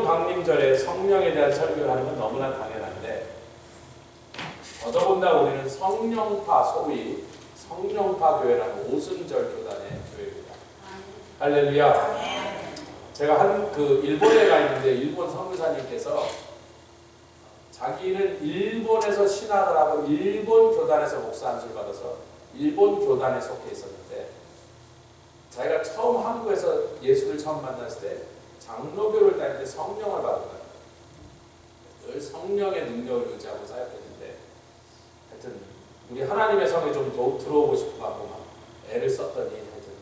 강림절에 성령에 대한 설교를 하는 건 너무나 당연한데 더더군다나 우리는 성령파, 소위 성령파 교회라는 오순절 교단의 교회입니다. 할렐루야. 제가 일본에 가 있는데 일본 선교사님께서 자기는 일본에서 신학을 하고 일본 교단에서 목사 안수를 받아서 일본 교단에 속해 있었는데 자기가 처음 한국에서 예수를 처음 만났을 때 장로교를 다닐 때 성령을 받은 거예요. 늘 성령의 능력을 의지하고 사역했는데 하여튼 우리 하나님의 성에 좀 들어오고 싶어갖고 막 애를 썼더니 하여튼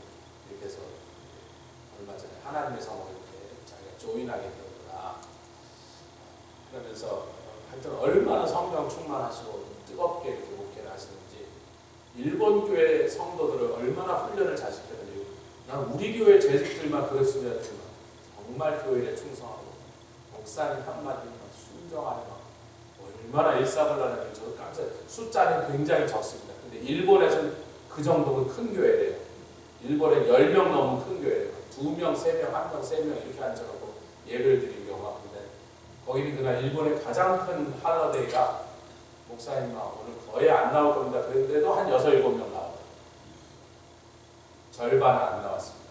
이렇게 해서 얼마 전에 하나님의 성을 이렇게 자기가 조인하게 되었구나. 그러면서 하여튼 얼마나 성령 충만하시고 뜨겁게 이렇게 목회를 하시는지 일본 교회 성도들을 얼마나 훈련을 잘 시켰는지 난 우리 교회 재직들만 그랬으면 정말 교회에 충성하고 목사님 한마디 순종하는 얼마나 일사불란하게 저도 깜짝 숫자는 굉장히 적습니다. 근데 일본에서는 그 정도면 큰 교회래요. 일본에 10명 넘은 큰 교회래요. 2명, 3명, 1명, 3명 이렇게 앉아갖고 예배를 드리는 경우가 있는데 거기는 그날 일본의 가장 큰 할러데이가 목사님 오늘 거의 안 나올 겁니다. 그런데도 한 6, 7명 나와요. 절반은 안 나왔습니다.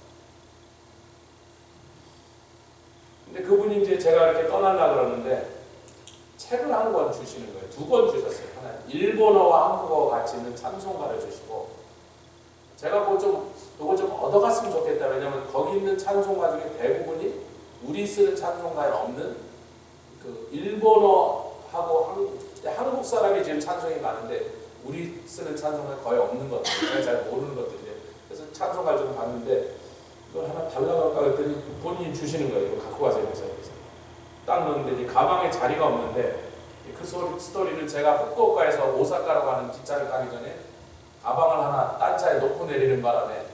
근데 그분이 이제 제가 이렇게 떠나려고 그러는데 책을 한 권 주시는 거예요. 2권 주셨어요. 하나 일본어와 한국어가 같이 있는 찬송가를 주시고 제가 이거 좀 얻어갔으면 좋겠다. 왜냐하면 거기 있는 찬송가 중에 대부분이 우리 쓰는 찬송가에 없는 그 일본어하고 한국 사람이 지금 찬송이 많은데 우리 쓰는 찬송가 거의 없는 것들 제가 잘 모르는 것들이에요. 그래서 찬송가를 좀 봤는데 이걸 하나 달라고 할까 했더니 본인이 주시는 거예요. 이거 갖고 가세요. 그래서 딱 넣는데 가방에 자리가 없는데 그 스토리는 제가 후쿠오카에서 오사카로 가는 기차를 타기 전에 가방을 하나 딴 차에 놓고 내리는 바람에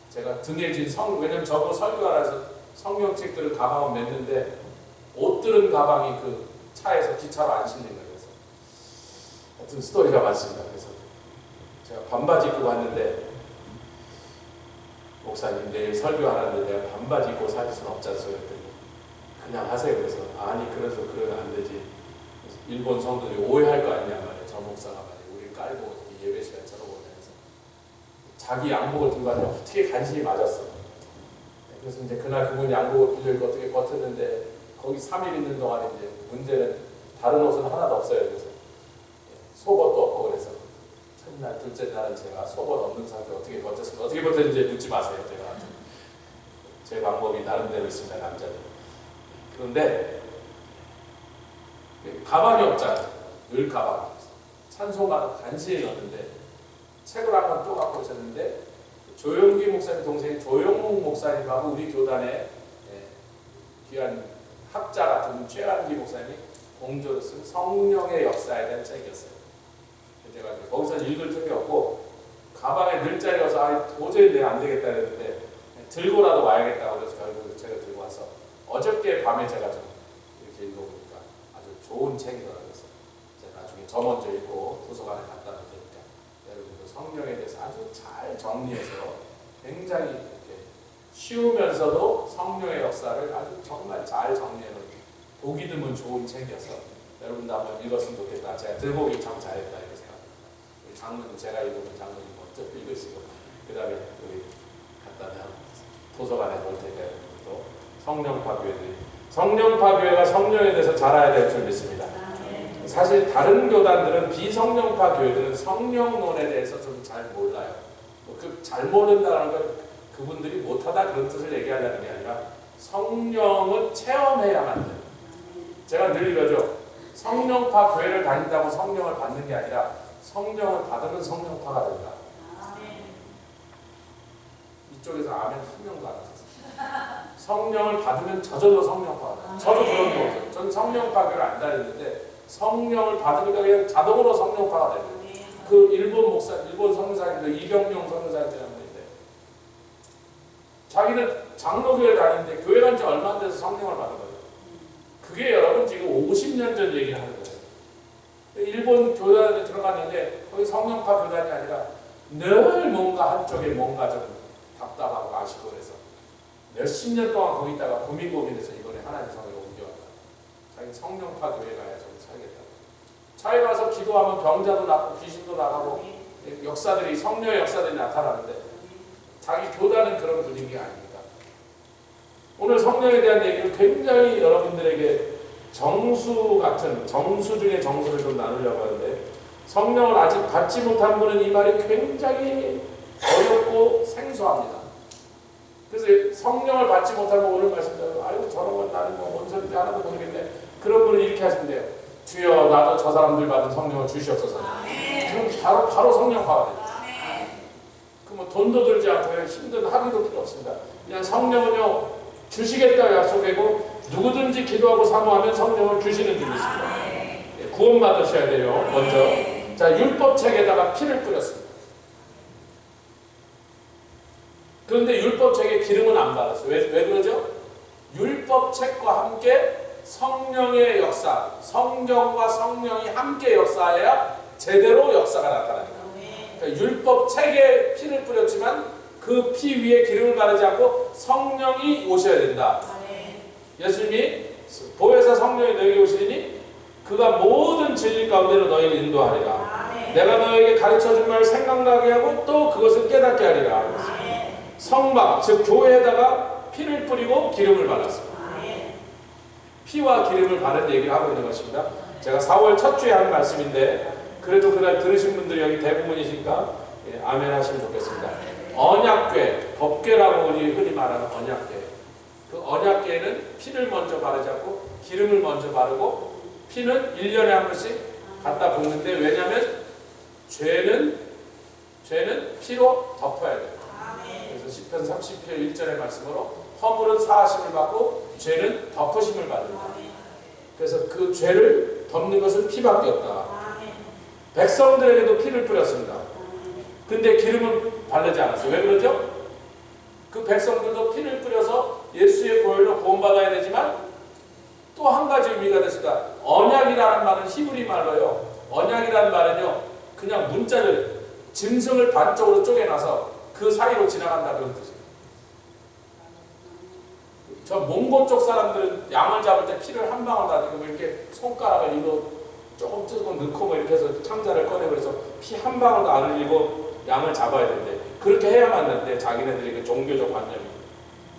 제가 등에 진 왜냐면 저거 설교하라서 성경책들을 가방에 맸는데 옷들은 가방이 그 차에서 기차로 안 실린 거예요. 그래서 하여튼 스토리가 많습니다. 그래서 제가 반바지 입고 왔는데 목사님 내일 설교하는데 내가 반바지 입고 사줄 수는 없지 않습니까? 그냥 하세요. 그래서 아니 그래서 그러면 안 되지. 그래서 일본 성도들이 오해할 거 아니냐 말이에요. 저 목사가 말이에요. 우리 깔고 예배 시간 쳐다보면서 자기 양복을 들고 왔는데 어떻게 간신히 맞았어. 그래서 이제 그날 그분 양복을 빌려입고 어떻게 버텼는데 거기 3일 있는 동안에 이제 문제는 다른 옷은 하나도 없어요. 그래서 속옷도 없고 그래서 첫날 둘째 날은 제가 속옷 없는 상태로 어떻게 버텼습니까? 어떻게 버텼는지 묻지 마세요. 제가 제 방법이 나름대로 있습니다. 남자들. 그런데 가방이 없잖아요. 늘 가방. 찬송가도 간신히 넣었는데 책을 한 권 또 갖고 오셨는데 조용기 목사님 동생인 조용묵 목사님하고 우리 교단의 귀한 학자 같은 최한기 목사님이 공조로 쓴 성령의 역사에 대한 책이었어요. 제가 거기서 읽을 틈이 없고 가방에 늘 자리여서 도저히 내가 안 되겠다 했는데 들고라도 와야겠다고 그래서 결국 제가 들고 와서 어저께 밤에 제가 좀 이렇게 읽어보니까 아주 좋은 책이더라고요. 그래서 제가 나중에 저 먼저 읽고 도서관에 갖다 놓으니까 여러분도 성령에 대해서 아주 잘 정리해서 굉장히 이렇게 쉬우면서도 성령의 역사를 아주 정말 잘 정리해놓은 보기 드문 좋은 책이어서 여러분도 한번 읽었으면 좋겠다. 제가 들보기 참 잘했다 이렇게 생각합니다. 우리 장로님 제가 읽으면 장로님 먼저 읽으시고 그 다음에 우리 갖다 놔 도서관에 놓을 테니까 여러분도 성령파 교회들이 성령파 교회가 성령에 대해서 잘 알아야 될 줄 믿습니다. 사실 다른 교단들은 비성령파 교회들은 성령론에 대해서 좀 잘 몰라요. 그 잘 모른다는 건 그분들이 못하다 그런 뜻을 얘기하려는 게 아니라 성령은 체험해야만 돼요. 제가 늘 이러죠. 성령파 교회를 다닌다고 성령을 받는 게 아니라 성령을 받으면 성령파가 된다. 이쪽에서 아멘 한 명도 안 하셨어요. 성령을 받으면 저절로 성령파가 된다. 저도 그런 경우죠. 저는 성령파 교회를 안 다녔는데 성령을 받으니까 그냥 자동으로 성령파가 돼요. 그 일본 선교사님들 이경용 선교사님이라는 분인데 자기는 장로교회를 다니는데 교회 간 지 얼마 안 돼서 성령을 받은 거예요. 그게 여러분 지금 50년 전 얘기를 하는 거예요. 일본 교단에 들어갔는데 거기 성령파 교단이 아니라 늘 뭔가 한쪽에 뭔가 좀 답답하고 아쉽고 그래서 몇십 년 동안 거기 있다가 고민해서 이번에 하나님 성으로 옮겨왔다. 자기 성령파 교회 가야 좀 살겠다. 차에 가서 기도하면 병자도 낫고 귀신도 나가고 역사들이 성령의 역사들이 나타나는데 자기 교단은 그런 분위기가 아닙니다. 오늘 성령에 대한 얘기를 굉장히 여러분들에게 정수 같은 정수 중에 정수를 좀 나누려고 하는데 성령을 아직 받지 못한 분은 이 말이 굉장히 어렵고 생소합니다. 그래서 성령을 받지 못하면 오늘 말씀대로 아이고 저런 건 나는 뭔 소리인지 하나도 모르겠네. 그런 분은 이렇게 하시면 돼요. 주여 나도 저 사람들 받은 성령을 주시옵소서. 그럼 바로 성령화가 돼요. 그 뭐 돈도 들지 않고 힘든 학위도 필요 없습니다. 그냥 성령은요 주시겠다 약속이고 누구든지 기도하고 사모하면 성령을 주시는 분이 있습니다. 구원 받으셔야 돼요. 먼저 자 율법책에다가 피를 뿌렸습니다. 그런데 율법책에 기름은 안 발랐어요. 왜 그러죠? 율법책과 함께 성령의 역사, 성경과 성령이 함께 역사해야 제대로 역사가 나타납니다. 그러니까 율법책에 피를 뿌렸지만 그 피 위에 기름을 바르지 않고 성령이 오셔야 된다. 예수님이 보혜사 성령이 너에게 오시니 그가 모든 진리 가운데로 너희를 인도하리라. 내가 너에게 가르쳐준 말 생각나게 하고 또 그것을 깨닫게 하리라. 성막, 즉 교회에다가 피를 뿌리고 기름을 발랐습니다. 피와 기름을 바른 얘기를 하고 있는 것입니다. 제가 4월 첫 주에 한 말씀인데 그래도 그날 들으신 분들이 여기 대부분이시니까 아멘 하시면 좋겠습니다. 언약궤, 법궤라고 우리 흔히 말하는 언약궤. 그 언약궤는 피를 먼저 바르지 않고 기름을 먼저 바르고 피는 1년에 한 번씩 갖다 붓는데 왜냐하면 죄는 피로 덮어야 돼요. 그래서 시편 30편 1절의 말씀으로 허물은 사하심을 받고 죄는 덮으심을 받는다. 그래서 그 죄를 덮는 것은 피밖에 없다. 백성들에게도 피를 뿌렸습니다. 근데 기름은 바르지 않았어요. 왜 그러죠? 그 백성들도 피를 뿌려서 예수의 보혈로 구원받아야 되지만 또 한 가지 의미가 됐습니다. 언약이라는 말은 히브리 말로요. 언약이라는 말은요. 그냥 문자를 짐승을 반쪽으로 쪼개놔서 그 사이로 지나간다 그런 뜻이에요. 저 몽고 쪽 사람들은 양을 잡을 때 피를 한 방울 놔두고 이렇게 손가락을 이로 조금 넣고 뭐 이렇게 해서 창자를 꺼내버려서 피 한 방울도 안 흘리고 양을 잡아야 된대. 그렇게 해야만 하는데 자기네들이 그 종교적 관념이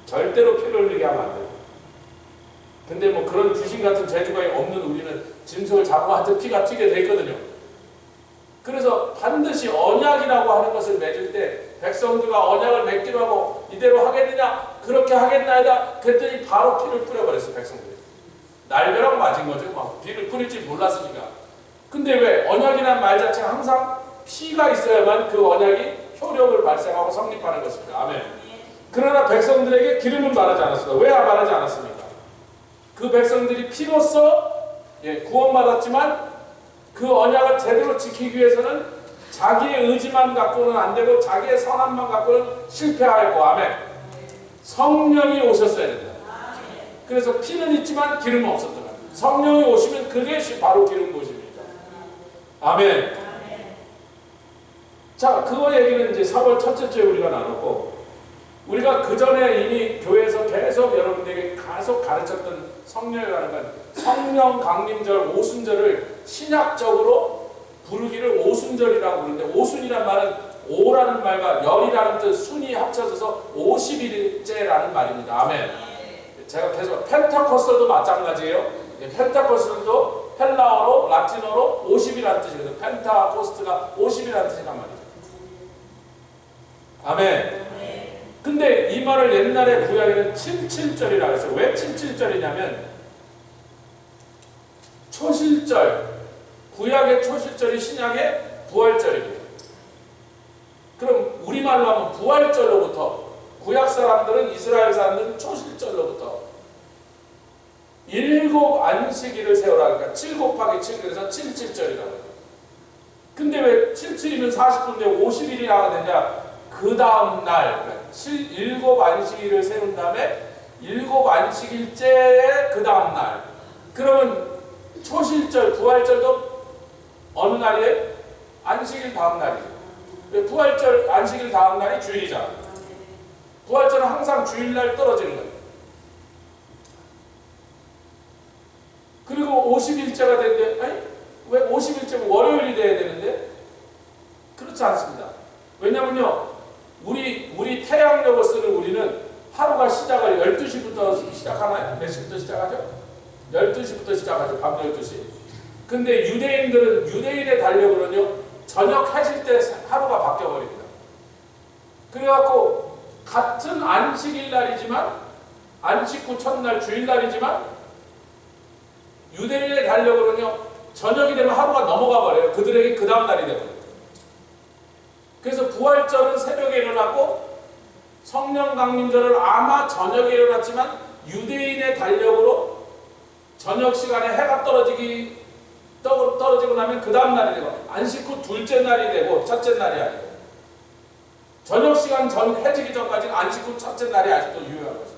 절대로 피를 흘리게 하면 안 돼요. 근데 뭐 그런 귀신 같은 재주가 없는 우리는 짐승을 잡고 한테 피가 튀게 돼 있거든요. 그래서 반드시 언약이라고 하는 것을 맺을 때 백성들과 언약을 맺기로 하고 이대로 하겠느냐 그렇게 하겠나이다 그랬더니 바로 피를 뿌려버렸어요. 백성들이 날벼락 맞은 거죠. 막 피를 뿌릴 줄 몰랐으니까. 근데 왜 언약이라는 말 자체가 항상 피가 있어야만 그 언약이 효력을 발생하고 성립하는 것입니다. 아멘. 그러나 백성들에게 기름은 바르지 않았습니다. 왜 바르지 않았습니까? 그 백성들이 피로써 구원받았지만 그 언약을 제대로 지키기 위해서는 자기의 의지만 갖고는 안 되고 자기의 선함만 갖고는 실패하였고 아멘. 성령이 오셨어야 된다. 그래서 피는 있지만 기름은 없었던 거예요. 성령이 오시면 그것이 바로 기름 부으심입니다. 아멘. 자, 그거 얘기는 이제 4월 첫째 주에 우리가 나눴고 우리가 그 전에 이미 교회에서 계속 여러분들에게 계속 가르쳤던 성령에 관한 건 성령 강림절 오순절을 신약적으로 부르기를 오순절이라고 부르는데 오순이란 말은 오라는 말과 열이라는 뜻 순이 합쳐져서 50일째라는 말입니다. 아멘. 제가 계속 펜타코스도 마찬가지예요. 펜타코스도 헬라어로 라틴어로 50이라는 뜻이거든요. 펜타코스트가 50이라는 뜻이란 말이죠. 아멘. 근데 이 말을 옛날에 구약에는 77절이라고 했어요. 왜 77절이냐면 초실절, 구약의 초실절이 신약의 부활절입니다. 그럼 우리말로 하면 부활절로부터 구약 사람들은 이스라엘 사람들은 초실절로부터 7 안식일을 세우라. 그러니까 7 곱하기 7 그래서 77절이라고 해요. 근데 왜 77이면 40분인데 50일이라고 되냐? 그 다음 날 7 안식일을 세운 다음에 7 안식일째의 그 다음 날 그러면 초실절 부활절도 어느 날이에요? 안식일 다음 날이죠. 부활절 안식일 다음 날이 주일이잖아. 부활절은 항상 주일날 떨어지는 거예요. 그리고 그리고 50일째가 됐는데 아니 왜 50일째면 월요일이 돼야 되는데? 그렇지 않습니다. 왜냐면요 우리 태양력을 쓰는 우리는 하루가 시작을 12시부터 시작하나요? 몇 시부터 시작하죠? 12시부터 시작하죠. 밤 12시. 근데 유대인들은 유대인의 달력으로는요 저녁 해질 때 하루가 바뀌어버립니다. 그래갖고 같은 안식일 날이지만 안식 후 첫날 주일날이지만 유대인의 달력으로는요 저녁이 되면 하루가 넘어가 버려요. 그들에게 그 다음 날이 되버려요. 그래서 부활절은 새벽에 일어났고 성령 강림절은 아마 저녁에 일어났지만 유대인의 달력으로 저녁 시간에 해가 떨어지고 나면 그 다음 날이 되고 안식 후 둘째 날이 되고 첫째 날이 아니고 저녁 시간 전 해지기 전까지는 안식 후 첫째 날이 아직도 유효한 거죠.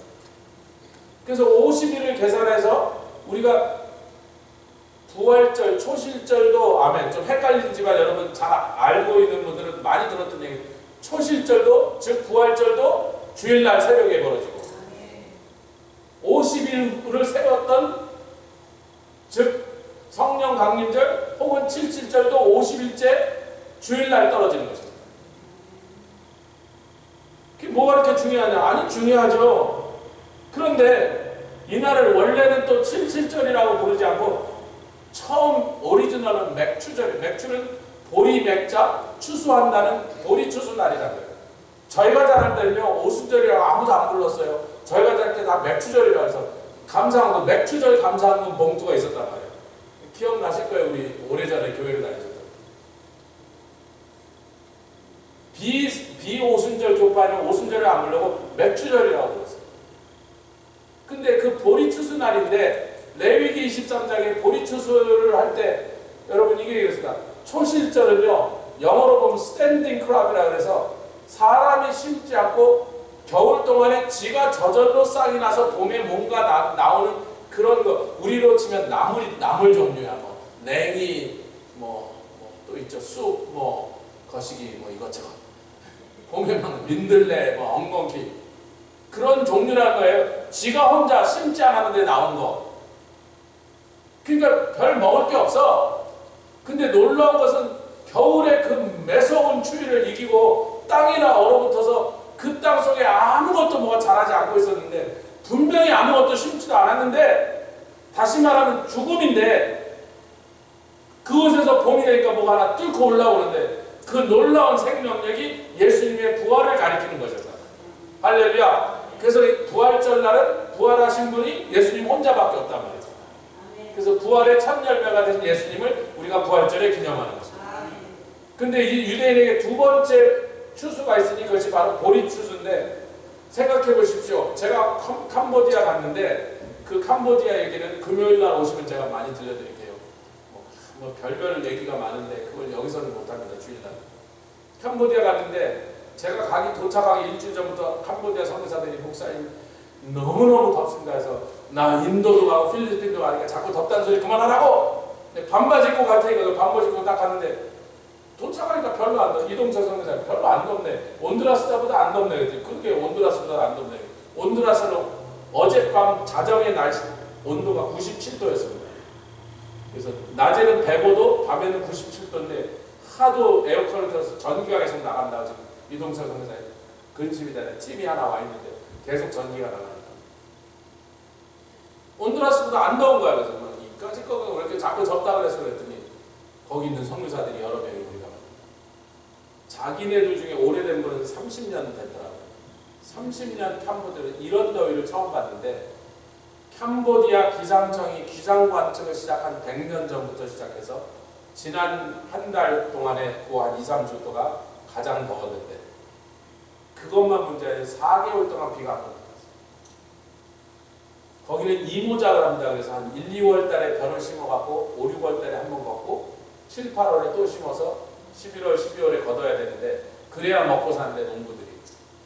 그래서 50일을 계산해서 우리가 부활절, 초실절도 아멘 좀 헷갈리지만 여러분 잘 알고 있는 분들은 많이 들었던 얘기 초실절도 즉 부활절도 주일날 새벽에 벌어지고 50일을 세웠던 즉 성령 강림절 혹은 77절도 50일째 주일날 떨어지는 것입니다. 그게 뭐가 그렇게 중요하냐? 아니 중요하죠. 그런데 이날을 원래는 또 77절이라고 부르지 않고 처음 오리지널은 맥추절, 맥추는 보리 맥자 추수한다는 보리 추수 날이라는 거예요. 저희가 자랄 때는요 오순절이라고 아무도 안 불렀어요. 저희가 자랄 때 다 맥추절이라고 해서 감사한금 맥추절 감사한금 봉투가 있었단 말이에요. 기억나실 거예요. 우리 오래전에 교회를 다니셨던 비오순절 교파는 오순절을 안 부르고 맥추절이라고 불렀어요. 근데 그 보리 추수 날인데 레위기 23장에 보리 추수를 할 때 여러분 이게 이렇습니다. 초실절은요 영어로 보면 스탠딩 크랍이라고 해서 사람이 심지 않고 겨울 동안에 지가 저절로 싹이 나서 봄에 뭔가 나오는 그런 거 우리로 치면 나물 종류야 뭐 냉이 또 있죠 쑥 거시기 이것저것 봄에 막 민들레 엉겅퀴 그런 종류라는 거예요. 지가 혼자 심지 않았는데 나온 거. 그러니까 별 먹을 게 없어. 근데 놀라운 것은 겨울에 그 매서운 추위를 이기고 땅이나 얼어붙어서 그 땅 속에 아무것도 뭐가 자라지 않고 있었는데 분명히 아무것도 심지도 않았는데 다시 말하면 죽음인데 그곳에서 봄이 되니까 뭐가 하나 뚫고 올라오는데 그 놀라운 생명력이 예수님의 부활을 가리키는 거죠. 할렐루야. 그래서 부활절 날은 부활하신 분이 예수님 혼자밖에 없단 말이죠. 그래서 부활의 첫 열매가 되신 예수님을 우리가 부활절에 기념하는 것입니다. 근데 이 유대인에게 두 번째 추수가 있으니 그것이 바로 보리 추수인데 생각해 보십시오. 제가 캄보디아 갔는데 그 캄보디아 얘기는 금요일 날 오시면 제가 많이 들려드릴게요. 별별 얘기가 많은데 그걸 여기서는 못합니다. 주일날. 캄보디아 갔는데 제가 도착하기 일주일 전부터 캄보디아 선교사들이 목사님 너무너무 덥습니다 해서 나 인도도 가고 필리핀도 가니까 자꾸 덥다는 소리 그만하라고 반바지 입고 갈 테니까 반바지 입고 딱 갔는데 도착하니까 별로 안 덥네. 이동철 선교사님 별로 안 덥네. 온두라스보다 안 덥네. 그렇게 온두라스보다 안 덥네. 온두라스는 어젯밤 자정의 날씨 온도가 97도였습니다. 그래서 낮에는 105도 밤에는 97도인데 하도 에어컨을 틀어서 전기가 계속 나간다고 지금 이동철 선교사님 근심이다. 찜이 하나 와 있는데 계속 전기가 나가니까 온두라스보다 안 더운 거야. 그래서 이까짓 거가 왜 이렇게 자꾸 덥다 그래서 그랬더니 거기 있는 선교사들이 여러 명이 우리가 자기네들 중에 오래된 분은 30년 됐더라고요. 30년 캄보디아를 이런 더위를 처음 봤는데 캄보디아 기상청이 기상 관측을 시작한 100년 전부터 시작해서 지난 한 달 동안에 그 한 2, 3주 동안 가장 더웠는데 그것만 문제아니라 4개월 동안 비가 안 오고 거기는 이모작을 합니다. 그래서 한 1, 2월 달에 벼를 심어갖고 5, 6월 달에 한 번 걷고 7, 8월에 또 심어서 11월, 12월에 걷어야 되는데 그래야 먹고 사는데 농부들이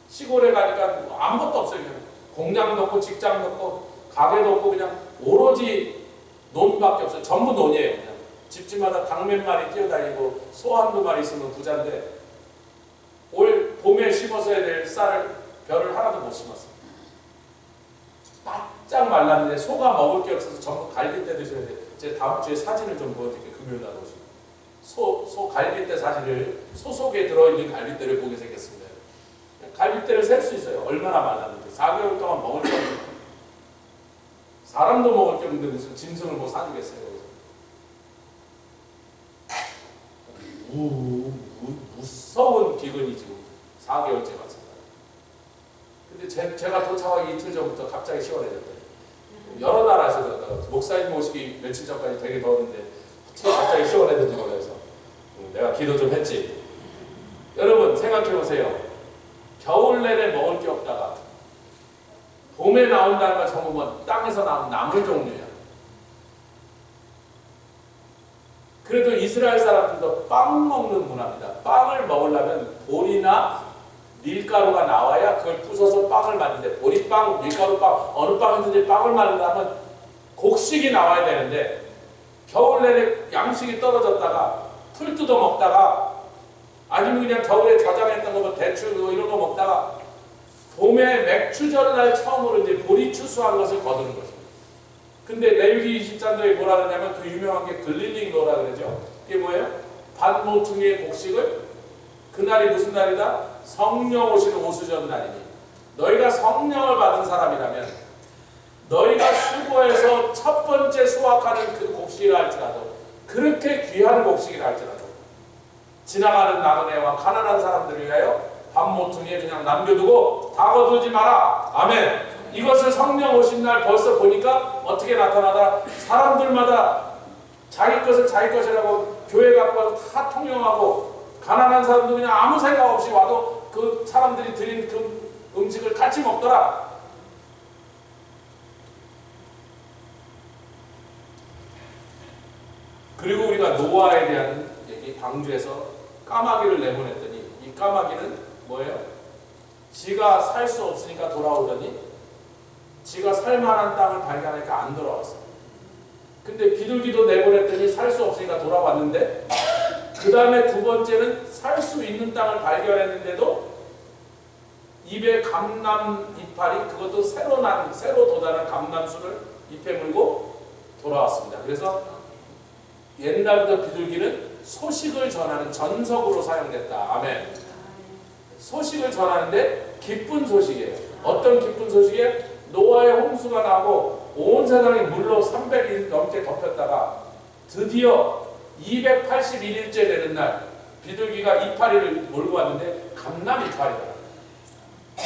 시골에 가니까 아무것도 없어요. 그냥 공장도 없고 직장도 없고 가게도 없고 그냥 오로지 논밖에 없어요. 전부 논이에요. 그냥 집집마다 닭 몇 마리 뛰어다니고 소 한두 마리 있으면 부자인데 올 봄에 심어서야 될 쌀을 벼를 하나도 못 심었어요. 바짝 말랐는데 소가 먹을 게 없어서 전부 갈빗대 드셔야 돼. 제 다음 주에 사진을 좀 보여드릴게요. 금요일 날 오시면. 소 갈빗대 사진을, 소 속에 들어있는 갈빗대를 보게 생겼습니다. 갈빗대를 셀 수 있어요. 얼마나 많았는지. 4개월 동안 먹을 게 없는데. 사람도 먹을 게 없는데 무슨 짐승을 뭐 사주겠어요. 무서운 기근이 지금 4개월째 갔습니다. 근데 제가 도착하기 이틀 전부터 갑자기 시원해졌대요. 여러 나라에서 목사님 모시기 며칠 전까지 되게 더웠는데 갑자기 시원해졌지 몰라서 내가 기도 좀 했지. 여러분 생각해보세요. 겨울 내내 먹을 게 없다가 봄에 나온다는 걸 전부 뭐 땅에서 나온 나물 종류야. 그래도 이스라엘 사람들도 빵 먹는 문화입니다. 빵을 먹으려면 보리나 밀가루가 나와야 그걸 부숴서 빵을 만드는데, 보리빵, 밀가루빵, 어느 빵이든지 빵을 만들려면 곡식이 나와야 되는데, 겨울 내내 양식이 떨어졌다가 풀 뜯어 먹다가, 아니면 그냥 겨울에 저장했던 거 뭐 대추 이런 거 먹다가 봄에 맥추절 날 처음으로 이제 보리 추수한 것을 거두는 것입니다. 근데 레위기 23장에 뭐라 그러냐면 그 유명한 게 글릴링 로라 그러죠. 이게 뭐예요? 반 모퉁이의 곡식을, 그날이 무슨 날이다? 성령 오시는 오수전 날이니, 너희가 성령을 받은 사람이라면 너희가 수고해서 첫 번째 수확하는 그 곡식이라 할지라도, 그렇게 귀한 곡식이라 할지라도 지나가는 나그네와 가난한 사람들을 위하여 반 모퉁이에 그냥 남겨두고 다 거두지 마라. 아멘. 이것을 성령 오신 날 벌써 보니까 어떻게 나타나다, 사람들마다 자기 것을 자기 것이라고 교회 갖고 와서 다 통용하고, 가난한 사람도 그냥 아무 생각 없이 와도 그 사람들이 드린 그 음식을 같이 먹더라. 그리고 우리가 노아에 대한 얘기 방주에서 까마귀를 내보냈더니, 이 까마귀는 뭐예요? 지가 살 수 없으니까 돌아오더니 지가 살만한 땅을 발견하니까 안 돌아왔어. 근데 비둘기도 내보냈더니 살 수 없으니까 돌아왔는데, 그 다음에 두 번째는 살 수 있는 땅을 발견했는데도 입에 감람 이파리, 그것도 새로 돋아난 감람수를 입에 물고 돌아왔습니다. 그래서 옛날부터 비둘기는 소식을 전하는 전석으로 사용됐다. 아멘. 소식을 전하는데 기쁜 소식이에요. 어떤 기쁜 소식이에요? 노아의 홍수가 나고 온 세상이 물로 300일 넘게 덮였다가 드디어 281일째 되는 날 비둘기가 이파리를 몰고 왔는데 감람 이파리다.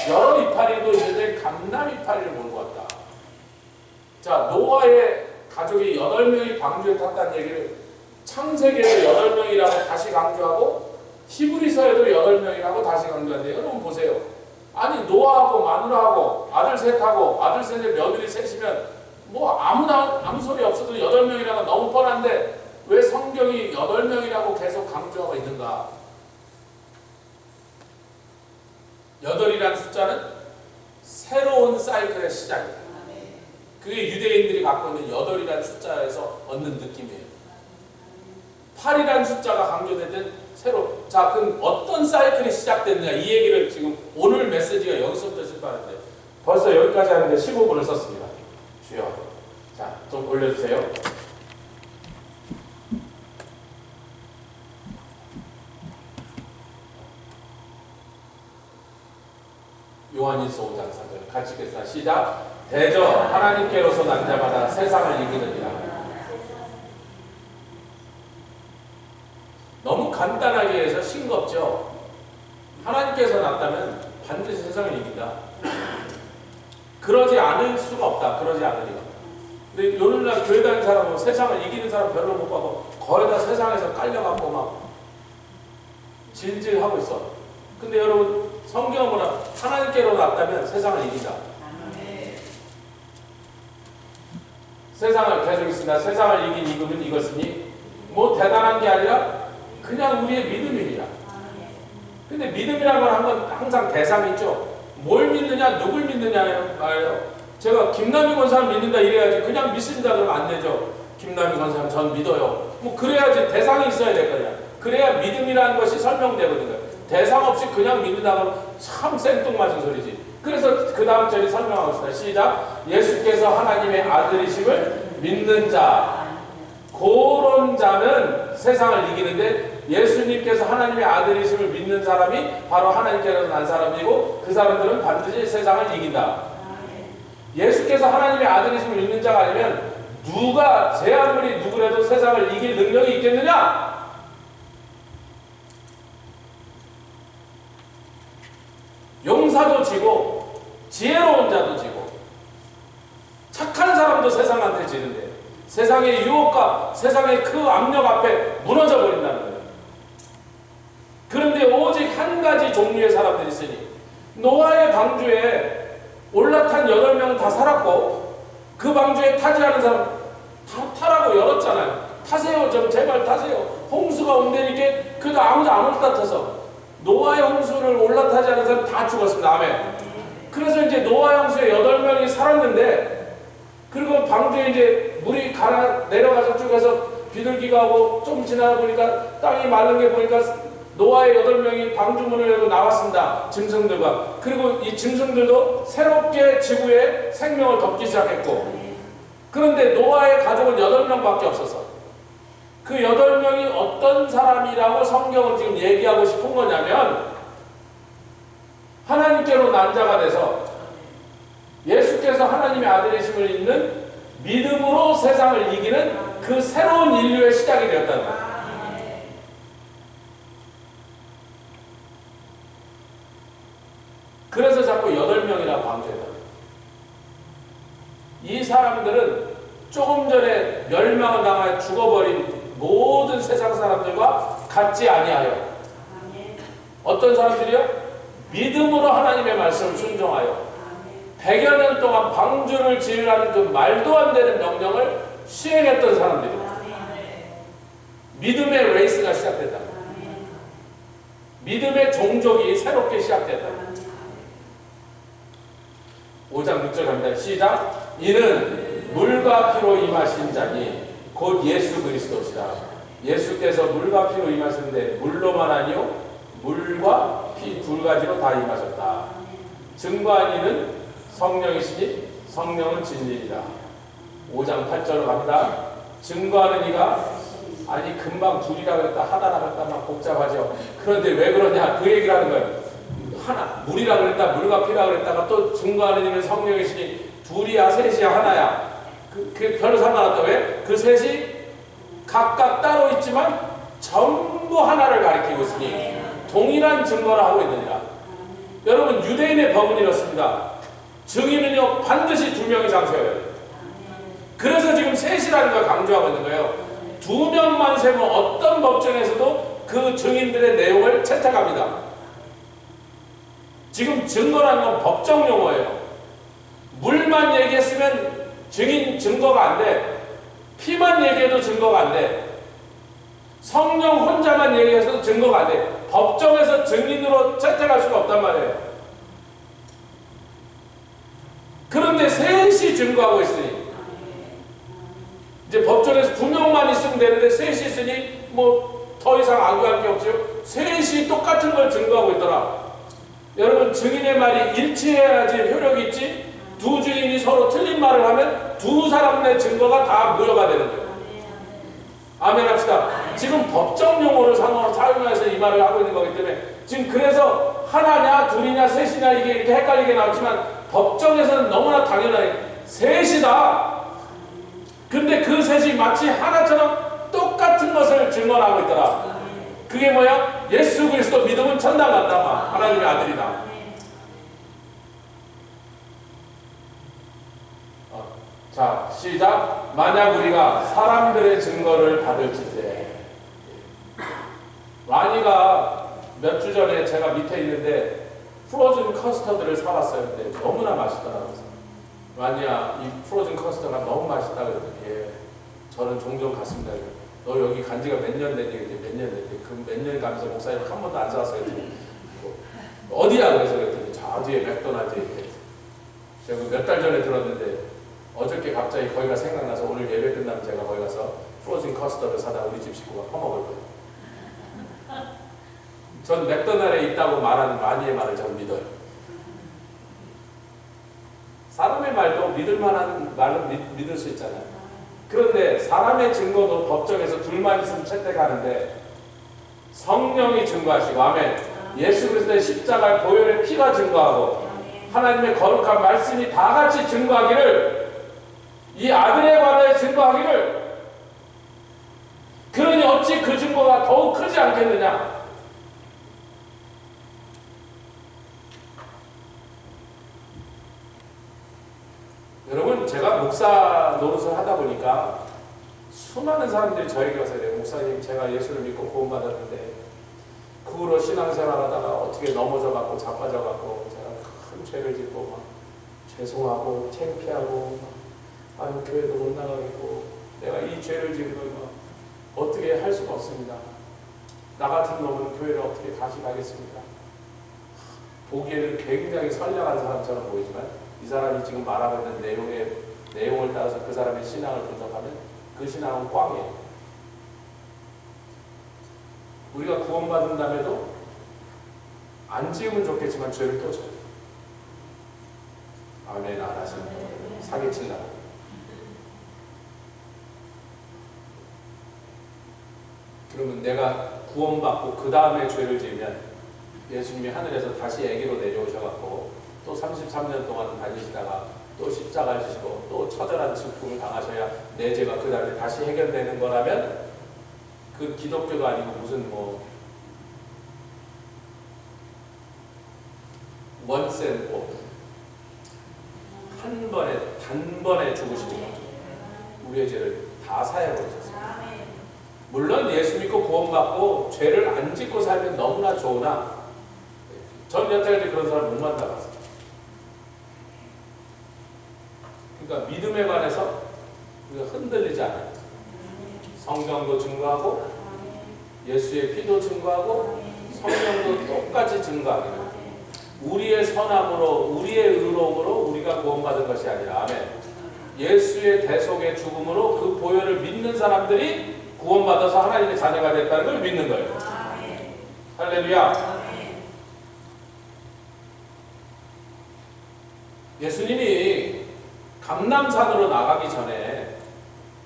여러 이파리도 있는데 감람 이파리를 몰고 왔다. 자, 노아의 가족이 8명이 방주에 탔다는 얘기를 창세기에도 8명이라고 다시 강조하고 히브리서에도 8명이라고 다시 강조하는데, 여러분 보세요. 아니 노아하고 마누라하고 아들 셋하고 아들 셋에 며느리 셋이면 뭐 아무 소리 없어도 8명이라고 너무 뻔한데 왜 성경이 8명이라고 계속 강조하고 있는가? 8이라는 숫자는 새로운 사이클의 시작이다. 그게 유대인들이 갖고 있는 8이라는 숫자에서 얻는 느낌이에요. 8이라는 숫자가 강조되든 새로. 자, 그럼 어떤 사이클이 시작됐느냐, 이 얘기를 지금 오늘 메시지가 여기서부터 시작하는데 벌써 여기까지 하는데 15분을 썼습니다. 주여. 자, 좀 올려주세요. 요한일서 5장 4절 같이 읽겠습니다. 시작. 대저 하나님께로서 난 자마다 세상을 이기느니라. 너무 간단하게 해서 싱겁죠. 하나님께서 났다면 반드시 세상을 이긴다. 그러지 않을 수가 없다. 그러지 않으리라. 근데 오늘날 교회 다니는 사람은 세상을 이기는 사람 별로 못 봐도 거의 다 세상에서 깔려갖고 막 질질하고 있어. 근데 여러분 성경은 뭐라? 하나님께로 났다면 세상을 이긴다. 세상을 계속 있습니다. 세상을 이긴 이금은 이것이니 뭐 대단한 게 아니라 그냥 우리의 믿음이니라. 근데 믿음이라는 건 항상 대상이 있죠. 뭘 믿느냐, 누굴 믿느냐예요. 제가 김남희 권사님 믿는다 이래야지 그냥 믿습니다 그러면 안 되죠. 김남희 권사님 전 믿어요. 뭐 그래야지 대상이 있어야 될 거냐. 그래야 믿음이라는 것이 설명되거든요. 대상 없이 그냥 믿는다 그러면 참 생뚱맞은 소리지. 그래서 그 다음 절이 설명하고 있습니다. 시작. 예수께서 하나님의 아들이심을 믿는 자, 그런 자는 세상을 이기는데, 예수님께서 하나님의 아들이심을 믿는 사람이 바로 하나님께서 난 사람이고, 그 사람들은 반드시 세상을 이긴다. 예수께서 하나님의 아들이심을 믿는 자가 아니면 누가 제 아무리 누구라도 세상을 이길 능력이 있겠느냐? 용사도 지고 지혜로운 자도 지고 착한 사람도 세상한테 지는데, 세상의 유혹과 세상의 그 압력 앞에 무너져 버린다는 거예요. 그런데 오직 한 가지 종류의 사람들이 있으니, 노아의 방주에 올라탄 8명은 다 살았고, 그 방주에 타지 않은 사람 다 타라고 열었잖아요. 타세요, 좀 제발 타세요. 홍수가 온다니까 그래도 아무도 안 올라타서 노아의 홍수를 올라타지 않은 사람 다 죽었습니다. 아멘. 그래서 이제 노아 홍수에 8명이 살았는데, 그리고 방주에 이제 물이 내려가서 쭉 해서 비둘기가 오고 좀 지나다 보니까 땅이 마른 게 보니까 노아의 8명이 방주문을 열고 나왔습니다. 짐승들과. 그리고 이 짐승들도 새롭게 지구에 생명을 덮기 시작했고, 그런데 노아의 가족은 8명밖에 없어서, 그 8명이 어떤 사람이라고 성경은 지금 얘기하고 싶은 거냐면, 하나님께로 난 자가 돼서 예수께서 하나님의 아들이심을 믿는 믿음으로 세상을 이기는 그 새로운 인류의 시작이 되었다는 거예요. 그래서 자꾸 8명이라고 강조했다. 이 사람들은 조금 전에 멸망을 당하여 죽어버린 모든 세상 사람들과 같지 아니하여, 어떤 사람들이요? 믿음으로 하나님의 말씀을 순종하여 100여 년 동안 방주를 지으라는 그 말도 안 되는 명령을 수행했던 사람들이에요. 믿음의 레이스가 시작됐다. 믿음의 종족이 새롭게 시작됐다. 5장 6절 갑니다. 시작. 이는 물과 피로 임하신 자니 곧 예수 그리스도시라. 예수께서 물과 피로 임하셨는데 물로만 아니요 물과 피 두 가지로 다 임하셨다. 증거한 이는 성령이시니 성령은 진리이다. 5장 8절로 갑니다. 증거하는 이가, 아니 금방 둘이라 그랬다 하나라 그랬다 막 복잡하죠. 그런데 왜 그러냐, 그 얘기를 하는 거예요. 하나, 물이라 그랬다 물과 피라 그랬다가 또 증거하는 이는 성령이시니 둘이야 셋이야 하나야. 그 별로 상관없다. 왜? 그 셋이 각각 따로 있지만 전부 하나를 가리키고 있으니 동일한 증거를 하고 있느니라. 여러분, 유대인의 법은 이렇습니다. 증인은요 반드시 2명 이상 세워야 돼요. 그래서 지금 셋이라는 걸 강조하고 있는 거예요. 2명만 세면 어떤 법정에서도 그 증인들의 내용을 채택합니다. 지금 증거라는 건 법정 용어예요. 물만 얘기했으면 증거가 안 돼. 피만 얘기해도 증거가 안 돼. 성령 혼자만 얘기해서도 증거가 안 돼. 법정에서 증인으로 채택할 수가 없단 말이에요. 그런데 셋이 증거하고 있으니, 이제 법정에서 2명만 있으면 되는데 셋이 있으니 뭐 더 이상 악유할 게 없죠. 셋이 똑같은 걸 증거하고 있더라. 여러분, 증인의 말이 일치해야지 효력이 있지, 두 증인이 서로 틀린 말을 하면 두 사람의 증거가 다 무효가 되는 거예요. 아멘 합시다. 지금 법정 용어를 사용해서 이 말을 하고 있는 거기 때문에, 지금 그래서 하나냐 둘이냐 셋이냐 이게 이렇게 헷갈리게 나왔지만 법정에서는 너무나 당연하게 셋이다. 근데 그 셋이 마치 하나처럼 똑같은 것을 증언하고 있더라. 그게 뭐야? 예수 그리스도 믿으면 천당 간다. 하나님의 아들이다. 자, 시작. 만약 우리가 사람들의 증거를 받을지세. 와니가 몇 주 전에 제가 밑에 있는데 프로즌 커스터드를 사왔어요. 근데 너무나 맛있더라고요. 와니야, 이 프로즌 커스터드가 너무 맛있다 그랬더니, 예, 저는 종종 갔습니다. 너 여기 간 지가 몇 년 됐니? 몇 년 됐니? 그 몇 년 가면서 목사님 한 번도 안 사왔어요. 어디야? 그래서 그랬더니 저 뒤에 맥도날드에 있대. 제가 몇 달 전에 들었는데 어저께 갑자기 거기가 생각나서 오늘 예배 끝나면 제가 거기 가서 프로즌 커스터드 사다 우리 집 식구가 퍼먹을 거예요. 전 맥도날드에 있다고 말하는 마니의 말을 전 믿어요. 사람의 말도 믿을 만한 말은 믿을 수 있잖아요. 그런데 사람의 증거도 법정에서 둘만 있으면 채택하는데 성령이 증거하시고, 아멘. 예수 그리스도의 십자가의 보혈의 피가 증거하고 하나님의 거룩한 말씀이 다 같이 증거하기를, 이 아들에 관하여 증거하기를, 그러니 어찌 그 증거가 더욱 크지 않겠느냐. 여러분, 제가 목사 노릇을 하다 보니까 수많은 사람들이 저에게 와서 이래요. 목사님, 제가 예수를 믿고 구원받았는데 그 후로 신앙생활 하다가 어떻게 넘어져갖고 자빠져갖고 제가 큰 죄를 짓고 막 죄송하고 창피하고 아유 교회도 못 나가겠고 내가 이 죄를 지은 걸 어떻게 할 수가 없습니다. 나 같은 놈은 교회를 어떻게 다시 가겠습니까? 보기에는 굉장히 선량한 사람처럼 보이지만 이 사람이 지금 말하고 있는 내용을 따라서 그 사람의 신앙을 분석하면 그 신앙은 꽝이에요. 우리가 구원받은 다음에도 안 지으면 좋겠지만 죄를 또 져요. 아멘 안 하시는 분들 사기치려고. 그러면 내가 구원받고 그 다음에 죄를 지으면 예수님이 하늘에서 다시 아기로 내려오셔갖고 또 33년 동안 다니시다가 또 십자가를 지시고 또 처절한 죽음을 당하셔야 내 죄가 그 다음에 다시 해결되는 거라면 그 기독교도 아니고 무슨 once and for 한 번에 단번에 죽으시고 우리의 죄를 다 사해 버리셨어요. 물론 예수 믿고 구원받고 죄를 안 짓고 살면 너무나 좋으나 전 여태까지 그런 사람 못 만나봤어요. 그러니까 믿음에 관해서 우리가 흔들리지 않아요. 성경도 증거하고 예수의 피도 증거하고 성령도 똑같이 증거하기를 우리의 선함으로 우리의 의로움으로 우리가 구원받은 것이 아니라 아멘. 예수의 대속의 죽음으로 그 보혈을 믿는 사람들이 구원받아서 하나님의 자녀가 됐다는 걸 믿는 거예요. 할렐루야. 예수님이 감람산으로 나가기 전에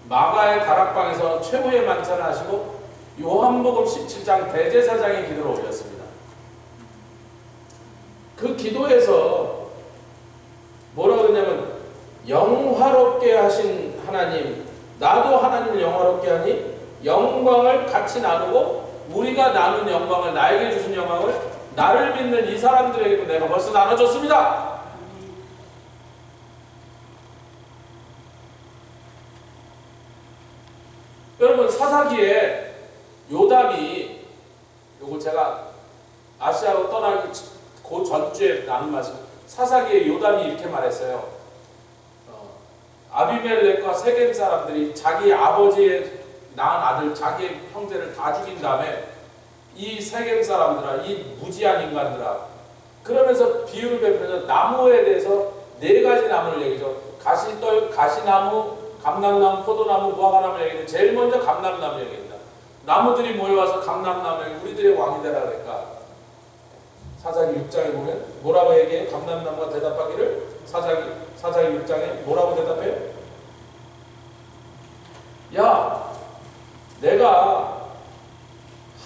마가의 다락방에서 최후의 만찬을 하시고 요한복음 17장 대제사장의 기도를 올렸습니다. 그 기도에서 뭐라고 그러냐면 영화롭게 하신 하나님, 나도 하나님을 영화롭게 하니 영광을 같이 나누고 우리가 나눈 영광을 나에게 주신 영광을 나를 믿는 이 사람들에게도 내가 벌써 나눠줬습니다. 여러분 사사기에 요담이 요거 제가 아시아로 떠나기 그 전주에 나눈 말씀 사사기에 요담이 이렇게 말했어요. 아비멜렉과 세겜 사람들이 자기 아버지의 낳은 아들 자기의 형제를 다 죽인 다음에 이 세겜 사람들아 이 무지한 인간들아 그러면서 비유를 베풀면서 나무에 대해서 네 가지 나무를 얘기죠. 가시나무 감람나무, 포도나무, 무화과나무 얘기인데 제일 먼저 감람나무 얘기입니다. 나무들이 모여와서 감람나무에게 우리들의 왕이 되라 그러니까 사사기 6장에 보면 뭐라고 얘기해요? 감람나무가 대답하기를 사사기 6장에 뭐라고 대답해요? 야, 내가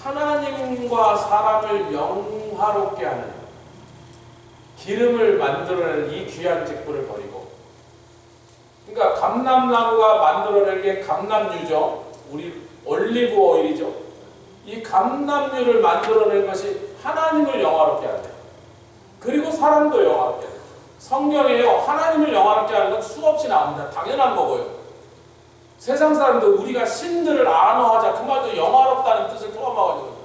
하나님과 사람을 영화롭게 하는 기름을 만들어내는 이 귀한 직분을 버리고 그러니까 감람나무가 만들어낸 게 감람유죠. 우리 올리브 오일이죠. 이 감람유를 만들어낸 것이 하나님을 영화롭게 하는 그리고 사람도 영화롭게 하는 성경에요. 하나님을 영화롭게 하는 건 수없이 나옵니다. 당연한 거고요. 세상 사람도 우리가 신들을 안어하자 그 말도 영화롭다는 뜻을 포함하고 있는 거죠.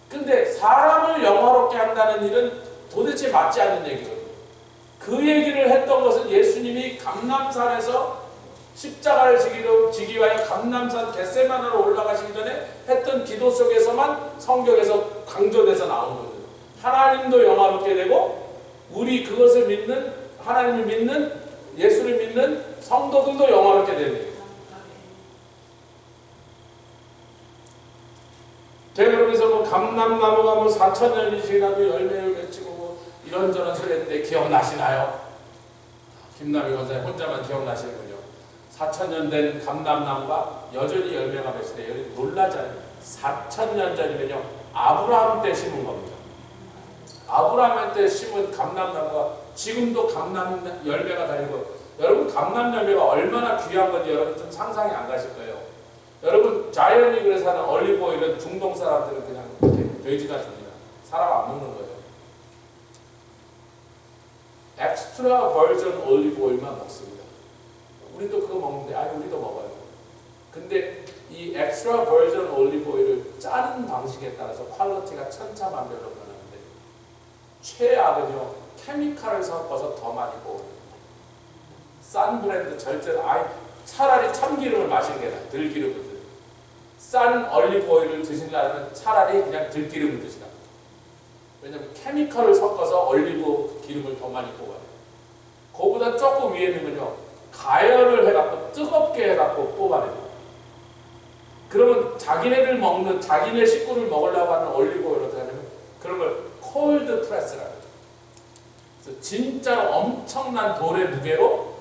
근데 사람을 영화롭게 한다는 일은 도대체 맞지 않는 얘기거든요. 그 얘기를 했던 것은 예수님이 감람산에서 십자가를 지기 위하여 감람산 겟세마네로 올라가시기 전에 했던 기도 속에서만 성경에서 강조돼서 나온 거예요. 하나님도 영화롭게 되고 우리 그것을 믿는 하나님을 믿는 예수를 믿는 성도들도 영화롭게 되는 거예요. 제가 그러면서 감람나무가 4,000년이 지나도 열매를 맺히고 이런저런 소리 했는데 기억나시나요? 김남희 권사님 혼자만 기억나시는군요. 4,000년 된 감람나무가 여전히 열매가 맺으되 여기 놀라잖아요. 4,000년 전이면요 아브라함 때 심은 겁니다. 아브라함 때 심은 감람나무가 지금도 감람 열매가 달리고, 여러분 감람 열매가 얼마나 귀한 건지 여러분 좀 상상이 안 가실 거예요. 여러분 자이언리그에서 사는 올리브 오일은 중동 사람들은 그냥 이렇게 돼지나 줍니다. 사람 안 먹는 거예요. 엑스트라 버전 올리브 오일만 먹습니다. 우리도 그거 먹는데 아니 우리도 먹어요. 근데 이 엑스트라 버전 올리브 오일을 짜는 방식에 따라서 퀄리티가 천차만별로 변하는데, 최악은요 케미칼을 섞어서 더 많이 뽑아요. 싼 브랜드 절대로 차라리 참기름을 마시는 게 나아요. 들기름을 드세요. 싼 올리브 오일을 드시려면 차라리 그냥 들기름을 드시라. 왜냐면 케미칼을 섞어서 올리브 기름을 더 많이 뽑아요. 그거보다 조금 위에 있는건요 가열을 해갖고 뜨겁게 해갖고 뽑아내요. 그러면 자기네들 먹는, 자기네 식구를 먹으려고 하는 올리브 오일을 어떻게 하냐면 그런 걸 콜드 프레스라고 해요. 그래서 진짜로 엄청난 돌의 무게로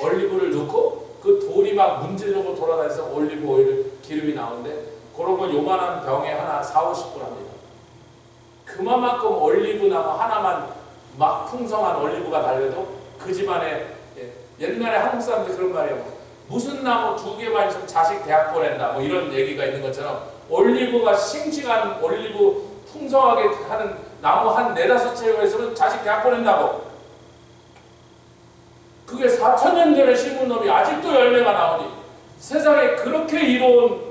올리브를 넣고 그 돌이 막 문지르고 돌아다니면서 올리브 오일 기름이 나오는데, 그런 거 요만한 병에 하나 40~50불 합니다. 그만큼 올리브 나무 하나만 막 풍성한 올리브가 달려도 그 집안에, 옛날에 한국 사람들이 그런 말이에요. 무슨 나무 2개만 있으면 자식 대학 보낸다 뭐 이런 얘기가 있는 것처럼, 올리브가 싱싱한 올리브 풍성하게 하는 나무 한 4~5채가 있으면 자식 대학 보낸다고. 그게 4,000년 전에 심은 놈이 아직도 열매가 나오니 세상에 그렇게 이로운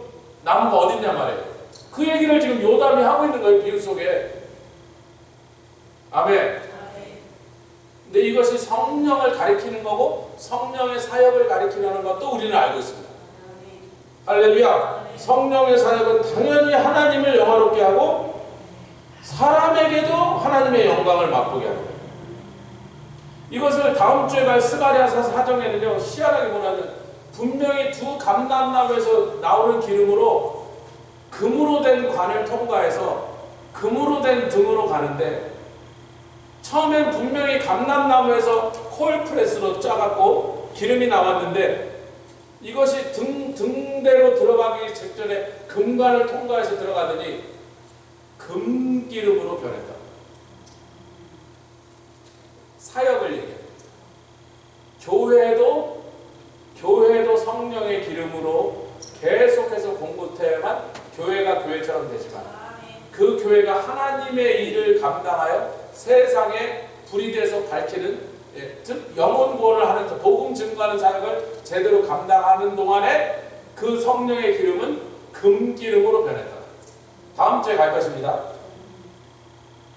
나무가 어딨냐 말이에요. 그 얘기를 지금 요담이 하고 있는 거예요, 비유 속에. 아멘. 근데 이것이 성령을 가리키는 거고 성령의 사역을 가리키는 것도 우리는 알고 있습니다. 할렐루야. 성령의 사역은 당연히 하나님을 영화롭게 하고 사람에게도 하나님의 영광을 맛보게 하는 거예요. 이것을 다음 주에 갈 스가랴서 4장에는요 희한하게 보면 분명히 두 감람나무에서 나오는 기름으로 금으로 된 관을 통과해서 금으로 된 등으로 가는데, 처음엔 분명히 감람나무에서 콜프레스로 짜갖고 기름이 나왔는데, 이것이 등대로 들어가기 직전에 금관을 통과해서 들어가더니 금기름으로 변했다. 사역을 얘기합니다. 교회도 성령의 기름으로 계속해서 공급해야만 교회가 교회처럼 되지만, 그 교회가 하나님의 일을 감당하여 세상에 불이 돼서 밝히는, 즉 영혼 구원을 하는 복음 증거하는 사역을 제대로 감당하는 동안에 그 성령의 기름은 금기름으로 변했다. 다음 주에 갈 것입니다.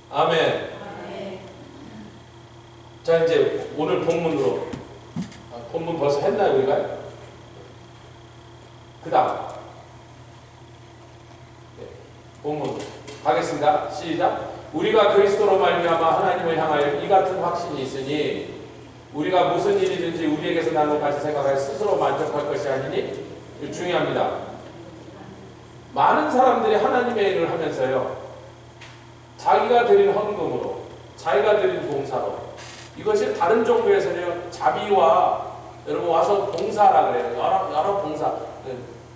아멘. 자, 이제 오늘 본문으로, 본문 벌써 했나요 우리가? 그 다음 본문 가겠습니다. 시작. 우리가 그리스도로 말미암아 하나님을 향하여 이 같은 확신이 있으니 우리가 무슨 일이든지 우리에게서 난 것까지 생각하여 스스로 만족할 것이 아니니. 중요합니다. 많은 사람들이 하나님의 일을 하면서요 자기가 드린 헌금으로, 자기가 드린 봉사로, 이것이 다른 종교에서는 자비와, 여러분 와서 봉사하라 그래요. 여러 봉사,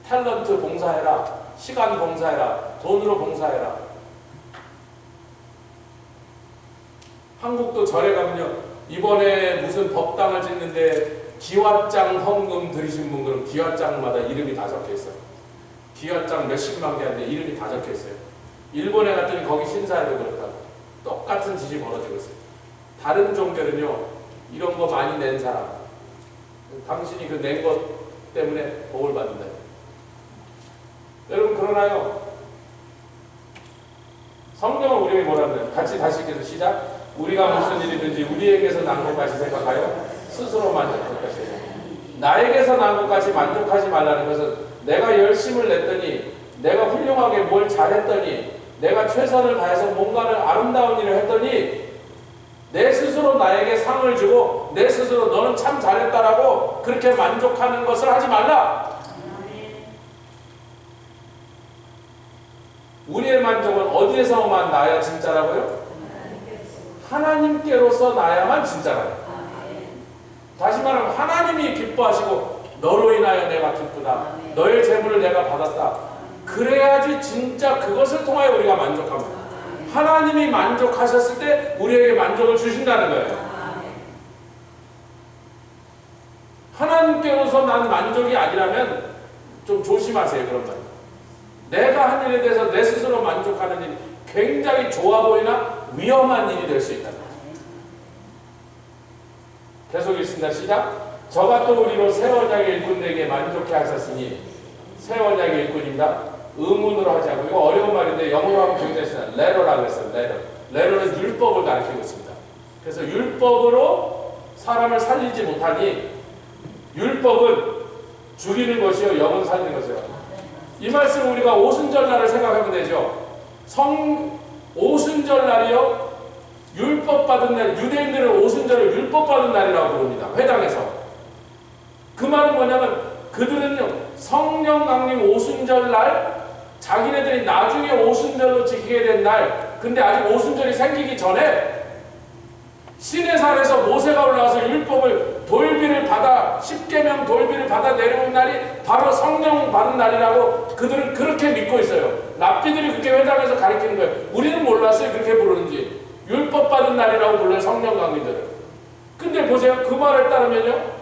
탤런트 봉사해라, 시간 봉사해라, 돈으로 봉사해라. 한국도 절에 가면요 이번에 무슨 법당을 짓는데 기와장 헌금 드리신 분, 그럼 기와장마다 이름이 다 적혀있어요. 기와장 몇십만 개 하는데 이름이 다 적혀있어요. 일본에 갔더니 거기 신사에도 그렇다고 똑같은 짓이 벌어지고 있어요. 다른 종교는요 이런 거 많이 낸 사람, 당신이 그 낸 것 때문에 복을 받는다. 여러분 그러나요? 성경은 우리에게 뭐라고요? 같이 다시 읽어서 시작. 우리가 무슨 일이든지 우리에게서 난 것까지 생각하여 스스로 만족할 것이다. 나에게서 난 것까지 만족하지 말라는 것은 내가 열심을 냈더니, 내가 훌륭하게 뭘 잘했더니, 내가 최선을 다해서 뭔가를 아름다운 일을 했더니 내 스스로 나에게 상을 주고 내 스스로 너는 참 잘했다라고 그렇게 만족하는 것을 하지 말라. 우리의 만족은 어디에서만 나야 진짜라고요? 하나님께로서 나야만 진짜라고요. 다시 말하면 하나님이 기뻐하시고 너로 인하여 내가 기쁘다. 너의 재물을 내가 받았다. 그래야지 진짜 그것을 통하여 우리가 만족합니다. 하나님이 만족하셨을 때 우리에게 만족을 주신다는 거예요. 하나님께로서 난 만족이 아니라면 좀 조심하세요. 그런 말. 내가 한 일에 대해서 내 스스로 만족하는 일이 굉장히 좋아 보이나 위험한 일이 될 수 있다. 계속 읽습니다. 시작. 저가 또 우리로 새 언약의 일꾼에게 만족해 하셨으니, 새 언약의 일꾼입니다. 의문으로 하지 않고, 이거 어려운 말인데 영어로 하면 굉장히 쓰나 레러라고 했어요. 레러는 율법을 가리키고 있습니다. 그래서 율법으로 사람을 살리지 못하니 율법은 죽이는 것이요 영은 살리는 것이요. 이 말씀 우리가 오순절날을 생각하면 되죠. 오순절날이요 율법 받은 날, 유대인들은 오순절을 율법 받은 날이라고 부릅니다. 회당에서. 그 말은 뭐냐면 그들은요 성령 강림 오순절날, 자기네들이 나중에 오순절로 지키게 된 날, 근데 아직 오순절이 생기기 전에 시내산에서 모세가 올라와서 율법을 돌비를 받아, 십계명 돌비를 받아 내려온 날이 바로 성령 받은 날이라고 그들은 그렇게 믿고 있어요. 랍비들이 그렇게 회당에서 가르치는 거예요. 우리는 몰랐어요. 그렇게 부르는지. 율법 받은 날이라고 불러요. 성령 강림들은. 근데 보세요. 그 말을 따르면요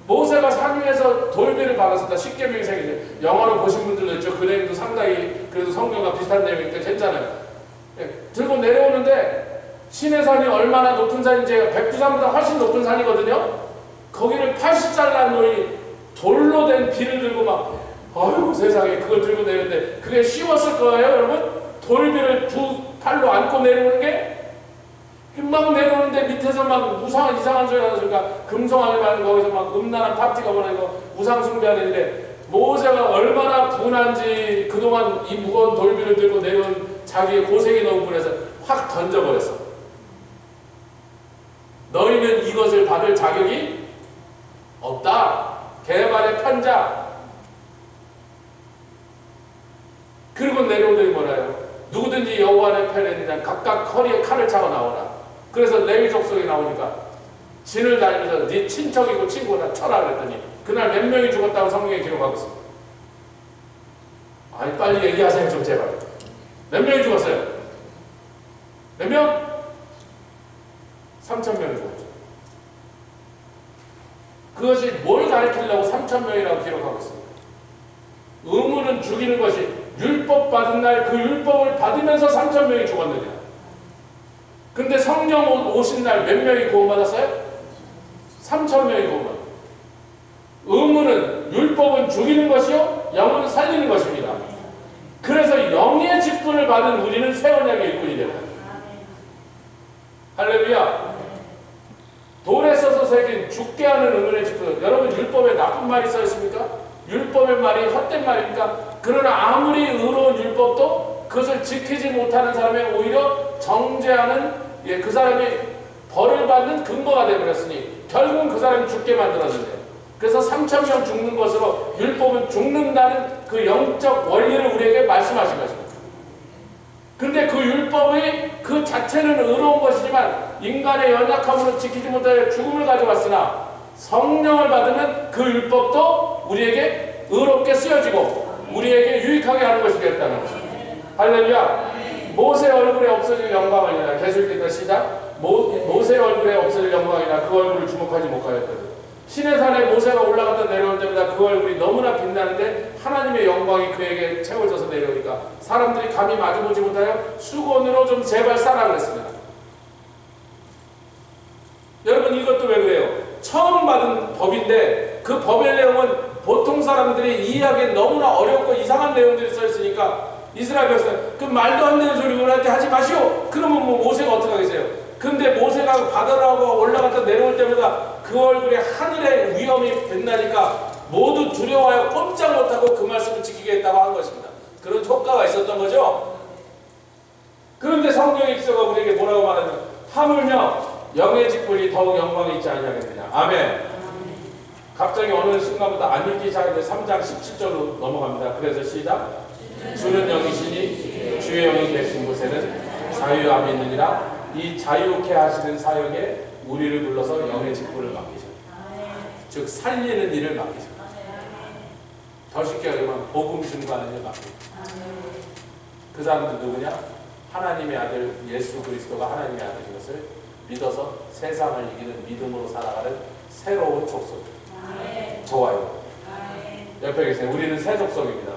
모세가 산 위에서 돌비를 받았었다. 십계명이 생기죠. 영어로 보신 분들도 있죠. 그 내용도 상당히 그래도 성경과 비슷한 내용이니까 괜찮아요. 들고 내려오는데 시내산이 얼마나 높은 산인지, 백두산보다 훨씬 높은 산이거든요. 거기를 80살 난 노인이 돌로 된 비를 들고 막, 아이고 세상에, 그걸 들고 내리는데 그게 쉬웠을 거예요 여러분? 돌비를 두 팔로 안고 내려오는 게? 막 내려오는데 밑에서 막 이상한 소리가 나니까 금송아지 말고 거기서 막 음란한 파티가 벌어지고 우상 숭배하는 일에 모세가 얼마나 분한지 그동안 이 무거운 돌비를 들고 내려온 자기의 고생이 너무 분해서 확 던져버렸어. 너희는 이것을 받을 자격이 없다. 개발의 편자. 그리고 내려오더니 뭐라요? 누구든지 여호와의 편에는 각각 허리에 칼을 차고 나오라. 그래서 레위 족속에 나오니까 진을 다니면서 네 친척이고 친구나 쳐라 그랬더니 그날 몇 명이 죽었다고 성경에 기록하고 있습니다. 아니 빨리 얘기하세요 좀 제발. 몇 명이 죽었어요? 몇 명? 3,000명이 죽었죠. 그것이 뭘 가르치려고 3,000명이라고 기록하고 있습니다. 의무는 죽이는 것이 율법 받은 날 그 율법을 받으면서 3,000명이 죽었느냐. 근데 성령 오신 날 몇 명이 구원받았어요? 3,000명이 구원받았어요. 의무는 율법은 죽이는 것이요 영은 살리는 것입니다. 그래서 영의 직분을 받은 우리는 새 언약의 일꾼이 됩니다. 할렐루야. 돌에 써서 새긴 죽게 하는 의문의 직분. 여러분 율법에 나쁜 말이 써 있습니까? 율법의 말이 헛된 말입니까? 그러나 아무리 의로운 율법도 그것을 지키지 못하는 사람의 오히려 정죄하는, 그 사람이 벌을 받는 근거가 되어버렸으니 결국은 그 사람이 죽게 만들어진대요. 그래서 3,000명 죽는 것으로 율법은 죽는다는 그 영적 원리를 우리에게 말씀하신 것입니다. 근데 그 율법이 그 자체는 의로운 것이지만 인간의 연약함으로 지키지 못하여 죽음을 가져왔으나 성령을 받으면 그 율법도 우리에게 의롭게 쓰여지고 우리에게 유익하게 하는 것이 되었다는 것입니다. 할렐루야. 모세 얼굴에 없어질 영광이나 계속 읽다 시작. 모세 얼굴에 없어질 영광이나 그 얼굴을 주목하지 못하였거든. 시내산에 모세가 올라갔다 내려올 때마다 그 얼굴이 너무나 빛나는데 하나님의 영광이 그에게 채워져서 내려오니까 사람들이 감히 마주보지 못하여 수건으로 좀 제발 싸라 그랬습니다. 여러분 이것도 왜 그래요? 처음 받은 법인데 그 법의 내용은 보통 사람들이 이해하기엔 너무나 어렵고 이상한 내용들이 써있으니까 이스라엘 백성 그 말도 안 되는 소리 우리한테 하지 마시오. 그러면 뭐 모세가 어떻게 하겠어요? 근데 모세가 바다라고 올라갔다 내려올 때마다 그 얼굴에 하늘의 위엄이 빛나니까 모두 두려워하여 꼼짝 못하고 그 말씀을 지키겠다고 한 것입니다. 그런 효과가 있었던 거죠. 그런데 성경의 기서가 우리에게 뭐라고 말하냐면 하물며 영의 직분이 더욱 영광이 있지 아니하겠느냐. 아멘. 갑자기 어느 순간부터 안 읽기 시작했는데 3장 17절로 넘어갑니다. 그래서 시작. 주는 영이시니 주의 영이 계신 곳에는 자유함이 있느니라. 이 자유케 하시는 사역에 우리를 불러서 영의 직분을 맡기셨다. 즉 살리는 일을 맡기셨다. 더 쉽게 얘기하면 복음 증거하는 일 맡깁니다. 그 사람들 누구냐? 하나님의 아들 예수 그리스도가 하나님의 아들인 것을 믿어서 세상을 이기는 믿음으로 살아가는 새로운 족속. 저와요. 옆에 계세요. 우리는 새 족속입니다.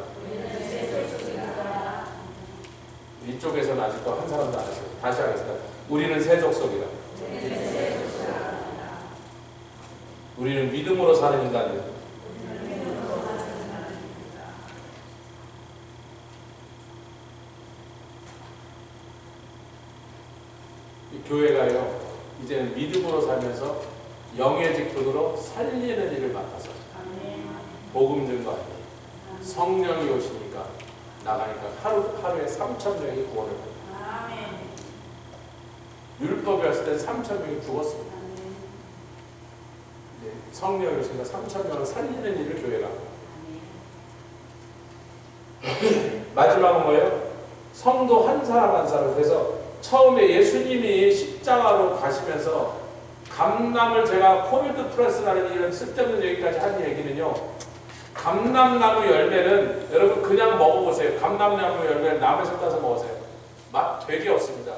이쪽에서는 아직도 한 사람도 안 했어요. 다시 하겠습니다. 우리는 새 족속이다. 우리는 믿음으로 사는 인간들. 이 교회가요, 이제는 믿음으로 살면서 영의 직분으로 살리는 일을 맡아서 복음 증거하니 성령이 오시니까 나가니까 하루에 3,000명이 구원을 받아요. 율법이 왔을 때 3,000명이 죽었습니다. 성령이 오시니까 3,000명을 살리는 일을 교회가 마지막은 뭐예요? 성도 한 사람 한 사람. 그래서 처음에 예수님이 십자가로 가시면서 감람을, 제가 콜드 프레스라는 이런 쓸데없는 얘기까지 한 얘기는요, 감람나무 열매는 여러분 그냥 먹어보세요. 감람나무 열매를 남에서 따서 먹으세요. 맛 되게 없습니다.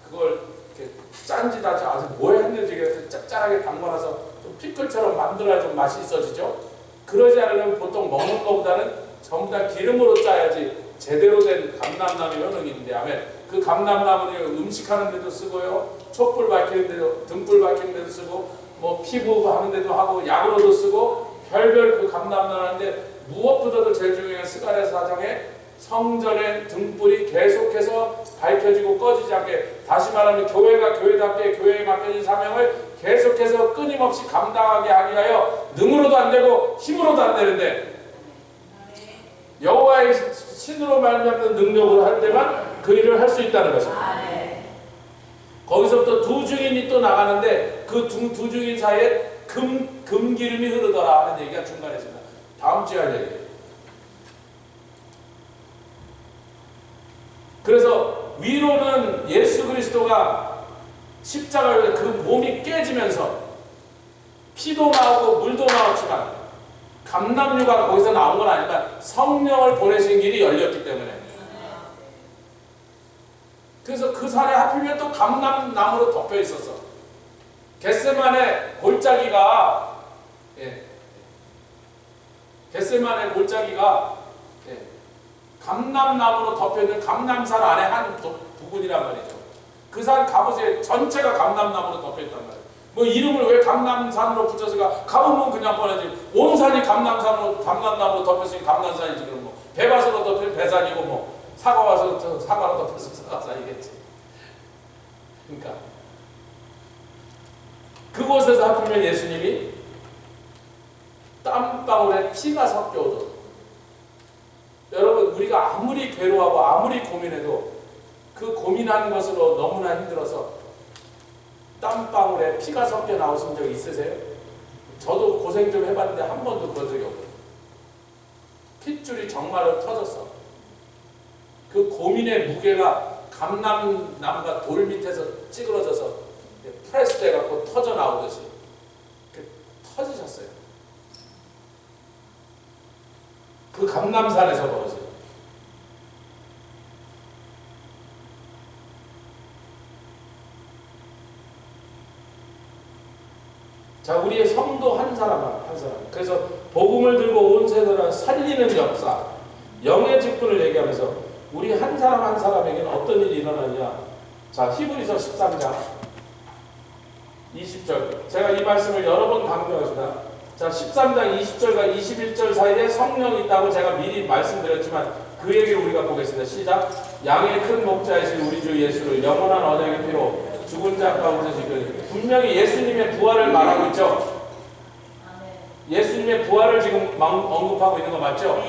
그걸 이렇게 짠지다 아주 뭐 했는지 짭짤하게 담궈놔서 좀 피클처럼 만들어야 좀 맛이 있어지죠. 그러지 않으면 보통 먹는 것보다는 전부 다 기름으로 짜야지 제대로 된 감람나무 효능이 있는데, 아멘. 그 감람나무는 음식하는 데도 쓰고요, 촛불 밝히는 데도, 등불 밝히는 데도 쓰고, 뭐 피부 하는 데도 하고, 약으로도 쓰고, 별별 그 감람나무 하는데, 무엇보다도 제일 중요한 스가랴 사정에 성전의 등불이 계속해서 밝혀지고 꺼지지 않게, 다시 말하면 교회가 교회답게 교회에 맡겨진 사명을 계속해서 끊임없이 감당하게 하기 위하여 능으로도 안 되고 힘으로도 안 되는데, 여호와의 신으로 말미암는 능력으로 할 때만 그 일을 할 수 있다는 것입니다. 거기서부터 두 증인이 또 나가는데, 그 두 증인 사이에 금기름이 흐르더라 하는 얘기가 중간에 있습니다. 다음 주에 할 얘기예요. 그래서 위로는 예수 그리스도가 십자가에 그 몸이 깨지면서 피도 나오고 물도 나왔지만, 감람류가 거기서 나온 건 아니지만 성령을 보내신 길이 열렸기 때문에, 그래서 그 산에 하필이면 또 감람나무로 덮여 있었어. 겟세마네 골짜기가, 겟세마네 골짜기가 감람나무로 덮여 있는 감람산 안에 한 부분이란 말이죠. 그 산 가보세요. 전체가 감람나무로 덮여 있단 말이에요. 뭐 이름을 왜 감람산으로 붙였을까? 가보면 그냥 뻔하지. 온 산이 감람나무로 덮였으니 감람산이지. 그럼 뭐 배밭으로 덮여 배산이고, 뭐 사과와서 사과로 덮여서 사과산이겠지. 그러니까 그곳에서 하필이면 예수님이 땀방울에 피가 섞여오던, 여러분 우리가 아무리 괴로워하고 아무리 고민해도 그 고민하는 것으로 너무나 힘들어서 땀방울에 피가 섞여 나오신 적 있으세요? 저도 고생 좀 해봤는데 한 번도 그런 적이 없어요. 핏줄이 정말로 터졌어. 그 고민의 무게가 감람나무가 돌 밑에서 찌그러져서 프레스 돼갖고 터져 나오듯이 터지셨어요. 그 감람산에서 벌어져요. 자, 우리의 성도 한 사람 한 사람. 그래서 복음을 들고 온 세대를 살리는 역사, 영의 직분을 얘기하면서 우리 한 사람 한 사람에게는 어떤 일이 일어나냐. 자, 히브리서 13장 20절. 제가 이 말씀을 여러 번 강조하겠습니다. 자, 13장 20절과 21절 사이에 성령이 있다고 제가 미리 말씀드렸지만 그 얘기를 우리가 보겠습니다. 시작. 양의 큰 목자이신 우리 주 예수를 영원한 언약의 피로 죽은 자 가운데서 지금 분명히 예수님의 부활을 말하고 있죠. 예수님의 부활을 지금 언급하고 있는 거 맞죠?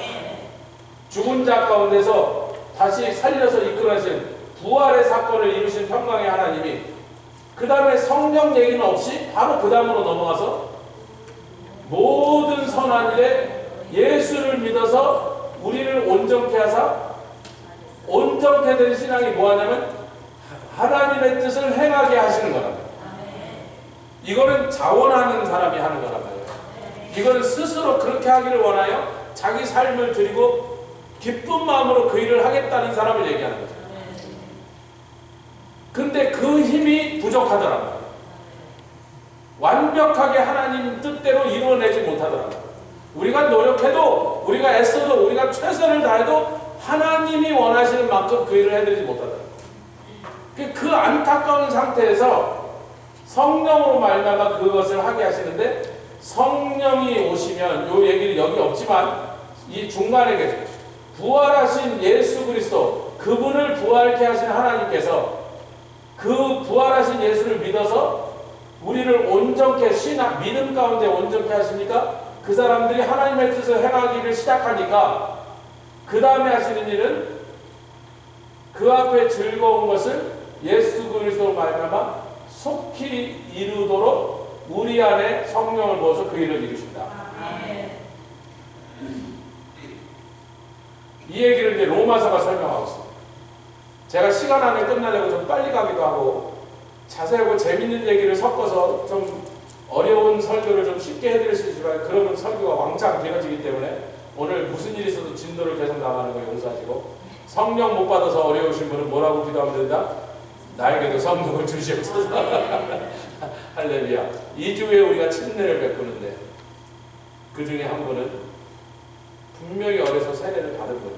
죽은 자 가운데서 다시 살려서 이끌어내신 부활의 사건을 이루신 평강의 하나님이 그 다음에 성령 얘기는 없이 바로 그 다음으로 넘어가서 모든 선한 일에 예수를 믿어서 우리를 온전케 하사, 온전케 된 신앙이 뭐하냐면 하나님의 뜻을 행하게 하시는 거랍니다. 이거는 자원하는 사람이 하는 거란 말이에요. 이거는 스스로 그렇게 하기를 원하여 자기 삶을 드리고 기쁜 마음으로 그 일을 하겠다는 사람을 얘기하는 거죠. 근데 그 힘이 부족하더라고요. 완벽하게 하나님 뜻대로 이루어내지 못하더라고요. 우리가 노력해도, 우리가 애써도, 우리가 최선을 다해도 하나님이 원하시는 만큼 그 일을 해드리지 못하더라고요. 그 안타까운 상태에서 성령으로 말미암아 그것을 하게 하시는데, 성령이 오시면, 요 얘기는 여기 없지만 이 중간에 계세요. 부활하신 예수 그리스도, 그분을 부활케 하신 하나님께서 그 부활하신 예수를 믿어서 우리를 온전케, 믿음 가운데 온전케 하시니까 그 사람들이 하나님의 뜻을 행하기를 시작하니까 그 다음에 하시는 일은 그 앞에 즐거운 것을 예수 그리스도로 말미암아 속히 이루도록 우리 안에 성령을 부어서 그 일을 이루신다. 이 얘기를 이제 로마서가 설명하고 있습니다. 제가 시간 안에 끝나려고 좀 빨리 가기도 하고 자세하고 재밌는 얘기를 섞어서 좀 어려운 설교를 좀 쉽게 해드릴 수 있지만, 그러면 설교가 왕창 길어지기 때문에 오늘 무슨 일이 있어도 진도를 계속 나가는 거 용서하시고, 성령 못 받아서 어려우신 분은 뭐라고 기도하면 된다? 나에게도 성령을 주시옵소서. 할렐루야. 2주에 우리가 침례를 베푸는데 그 중에 한 분은 분명히 어려서 세례를 받은 거예요.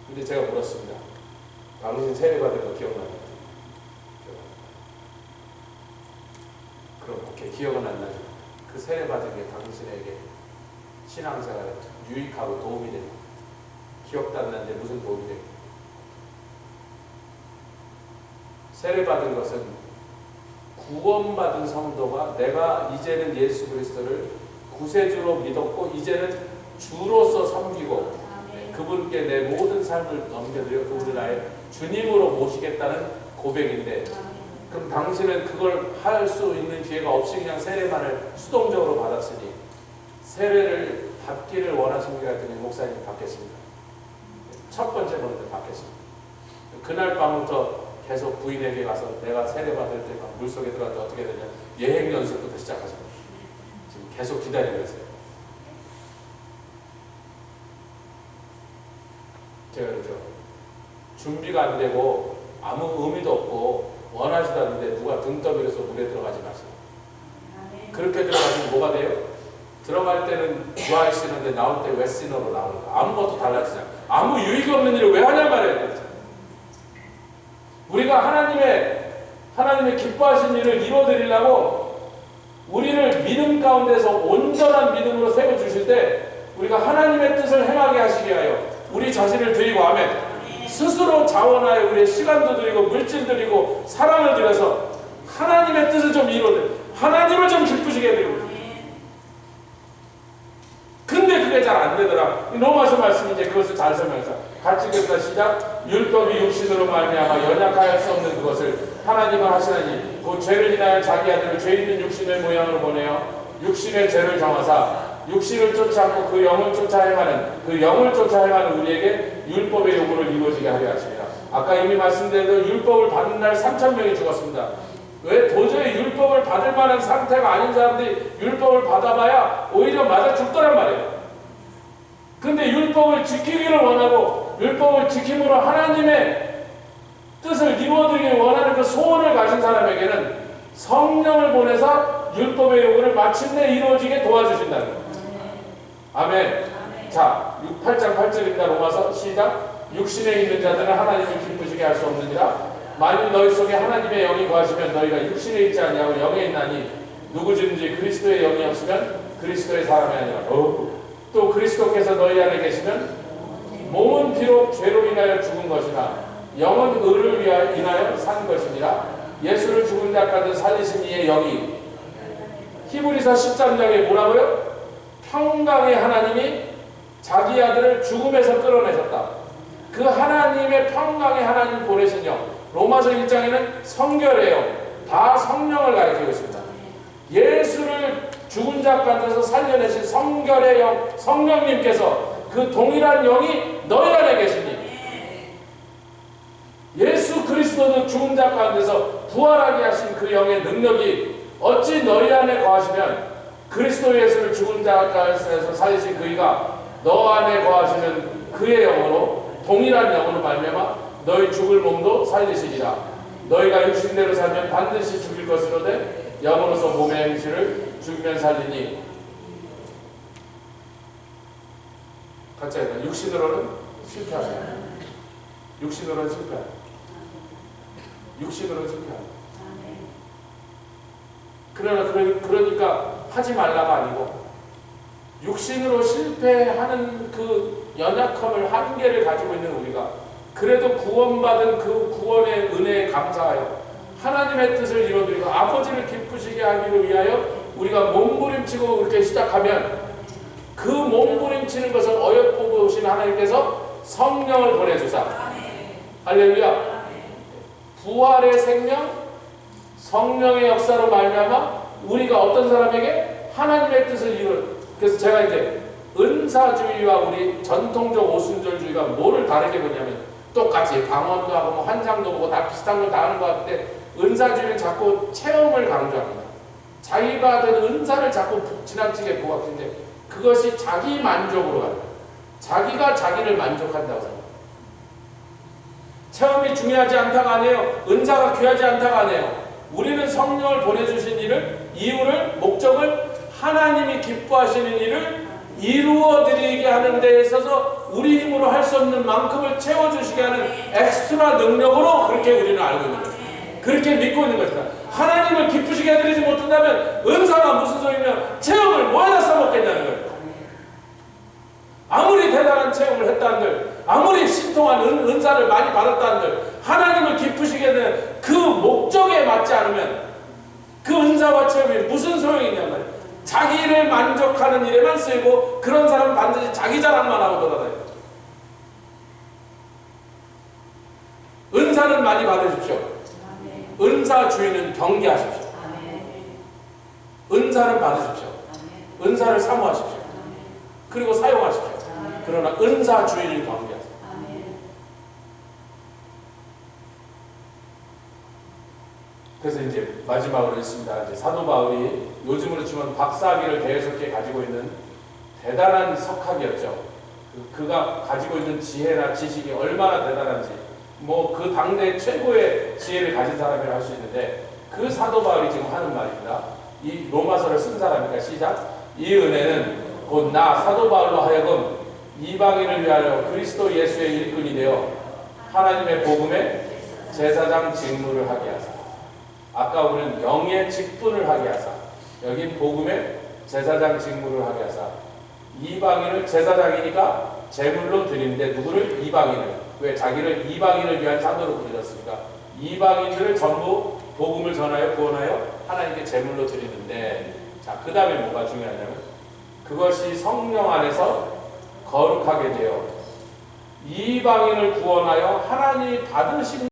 근데 제가 물었습니다. 당신 세례 받은 거 기억나요? 그럼 오케이, 기억은 안 나죠. 그 세례 받은 게 당신에게 신앙생활에 유익하고 도움이 됩니다. 기억도 안 나는데 무슨 도움이 됩니까? 세례 받은 것은 구원받은 성도가 내가 이제는 예수 그리스도를 구세주로 믿었고 이제는 주로서 섬기고 그분께 내 모든 삶을 넘겨드려 그분을 나의 주님으로 모시겠다는 고백인데, 그럼 당신은 그걸 할 수 있는 기회가 없이 그냥 세례만을 수동적으로 받았으니 세례를 받기를 원하십니까? 했더니 목사님 받겠습니다. 첫 번째 번째 받겠습니다. 그날 밤부터 계속 부인에게 가서 내가 세례 받을 때 막 물속에 들어갈 때 어떻게 되냐, 예행 연습부터 시작하셨어요. 지금 계속 기다리고 있어요. 제가 그러죠. 준비가 안 되고 아무 의미도 없고 원하지도 않는데 누가 등 떠밀어서 물에 들어가지 마세요. 그렇게 들어가시면 뭐가 돼요? 들어갈 때는 드라이 시너인데 나올 때 웨트 시너로 나오는 거. 아무것도 달라지지 않아요. 아무 유익 없는 일을 왜 하냐 말이에요. 우리가 하나님의 기뻐하신 일을 이루어드리려고 우리를 믿음 가운데서 온전한 믿음으로 세워주실 때 우리가 하나님의 뜻을 행하게 하시게 하여 우리 자신을 드리고, 아멘, 스스로 자원하여 우리의 시간도 드리고 물질 드리고 사랑을 드려서 하나님의 뜻을 좀 이루어드리고 하나님을 좀 기쁘시게 해드리고. 근데 그게 잘 안 되더라. 로마서 말씀이 이제 그것을 잘 설명해서 같이 읽겠습니다. 시작. 율법이 육신으로 말미암아 연약하여 수 없는 그것을 하나님은 하시나니 그 죄를 인하여 자기 아들을 죄 있는 육신의 모양으로 보내어 육신의 죄를 정하사 육신을 쫓지 않고 그 영을 쫓아 행하는 우리에게 율법의 요구를 이루어지게 하려 하십니다. 아까 이미 말씀드린 대로 율법을 받는 날 3,000명이 죽었습니다. 왜? 도저히 율법을 받을 만한 상태가 아닌 사람들이 율법을 받아봐야 오히려 맞아 죽더란 말이에요. 근데 율법을 지키기를 원하고 율법을 지킴으로 하나님의 뜻을 이루어드리기 원하는 그 소원을 가진 사람에게는 성령을 보내서 율법의 요구를 마침내 이루어지게 도와주신다는 거예요. 아멘. 자, 8장 8절입니다. 로마서 시작. 육신에 있는 자들은 하나님을 기쁘시게 할 수 없느니라. 만일 너희 속에 하나님의 영이 거하시면 너희가 육신에 있지 아니하고 영에 있나니 누구든지 그리스도의 영이 없으면 그리스도의 사람이 아니라. 또 그리스도께서 너희 안에 계시면 몸은 비록 죄로 인하여 죽은 것이나 영은 의를 인하여 산 것이니라. 예수를 죽은 자 가운데 살리신 이의 영이, 히브리서 13장에 뭐라고요? 평강의 하나님이 자기 아들을 죽음에서 끌어내셨다. 그 하나님의 평강의 하나님 보내신 영. 로마서 1장에는 성결의 영, 다 성령을 가리키고 있습니다. 예수를 죽은 자 가운데서 살려내신 성결의 영, 성령님께서 그 동일한 영이 너희 안에 계시니, 예수 그리스도도 죽은 자 가운데서 부활하게 하신 그 영의 능력이 어찌 너희 안에 거하시면 그리스도 예수를 죽은 자 가운데서 살리신 그이가 너 안에 거하시는 그의 영으로 동일한 영으로 말미암아 너희 죽을 몸도 살리시리라. 너희가 육신대로 살면 반드시 죽일 것으로되 영으로서 몸의 행실을 죽이면 살리니. 같이 해봐. 육신으로는 실패하다. 육신으로는 실패하다. 육신으로는 실패하다. 그러니까 하지 말라가 아니고 육신으로 실패하는 그 연약함을 한계를 가지고 있는 우리가 그래도 구원받은 그 구원의 은혜에 감사하여 하나님의 뜻을 이루어드리고 아버지를 기쁘시게 하기를 위하여 우리가 몸부림치고 그렇게 시작하면 그 몸부림치는 것을 어여쁘고 오신 하나님께서 성령을 보내주사 할렐루야. 부활의 생명 성령의 역사로 말미암아 우리가 어떤 사람에게 하나님의 뜻을 이룬. 그래서 제가 이제 은사주의와 우리 전통적 오순절주의가 뭐를 다르게 보냐면 똑같이 방언도 하고 뭐 환상도 보고 다 비슷한 걸 다 하는 것 같은데 은사주의는 자꾸 체험을 강조합니다. 자기가 된 은사를 자꾸 지나치게 부각하는데 그것이 자기 만족으로 가요. 자기가 자기를 만족한다고 생각합니다. 체험이 중요하지 않다가 아니에요. 은사가 귀하지 않다가 아니에요. 우리는 성령을 보내주신 일을, 이유를, 목적을 하나님이 기뻐하시는 일을 이루어드리게 하는 데 있어서 우리 힘으로 할 수 없는 만큼을 채워주시게 하는 엑스트라 능력으로 그렇게 우리는 알고 있는 거죠. 그렇게 믿고 있는 것이다. 하나님을 기쁘시게 해드리지 못한다면 은사가 무슨 소리냐? 체험을 뭐에다 써먹겠냐는 거예요. 아무리 대단한 체험을 했다는들, 아무리 신통한 은사를 많이 받았다는들, 하나님을 기쁘시게 되는 그 목적에 맞지 않으면 그 은사와 체험이 무슨 소용이냐면 자기를 만족하는 일에만 쓰이고 그런 사람은 반드시 자기 자랑만 하고 돌아다녀요. 은사는 많이 받으십시오. 은사 주인은 경계하십시오. 은사는 받으십시오. 은사를 사모하십시오. 그리고 사용하십시오. 그러나 은사 주인을 경계하세요. 그래서 이제 마지막으로 있습니다. 이제 사도 바울이 요즘으로 치면 박사학위를 대여섯 가지고 있는 대단한 석학이었죠. 그가 가지고 있는 지혜나 지식이 얼마나 대단한지, 뭐 그 당대 최고의 지혜를 가진 사람이라 할 수 있는데 그 사도 바울이 지금 하는 말입니다. 이 로마서를 쓴 사람이니까 시작. 이 은혜는 곧 나 사도 바울로 하여금 이방인을 위하여 그리스도 예수의 일꾼이 되어 하나님의 복음의 제사장 직무를 하게 하사. 아까 우리는 영의 직분을 하게 하사. 여기 복음의 제사장 직무를 하게 하사. 이방인을 제사장이니까 제물로 드리는데 누구를? 이방인을. 왜? 자기를 이방인을 위한 사도로 부르셨으니까 이방인들을 전부 복음을 전하여 구원하여 하나님께 제물로 드리는데, 자, 그 다음에 뭐가 중요하냐면 그것이 성령 안에서 거룩하게 되어 이방인을 구원하여 하나님이 받으신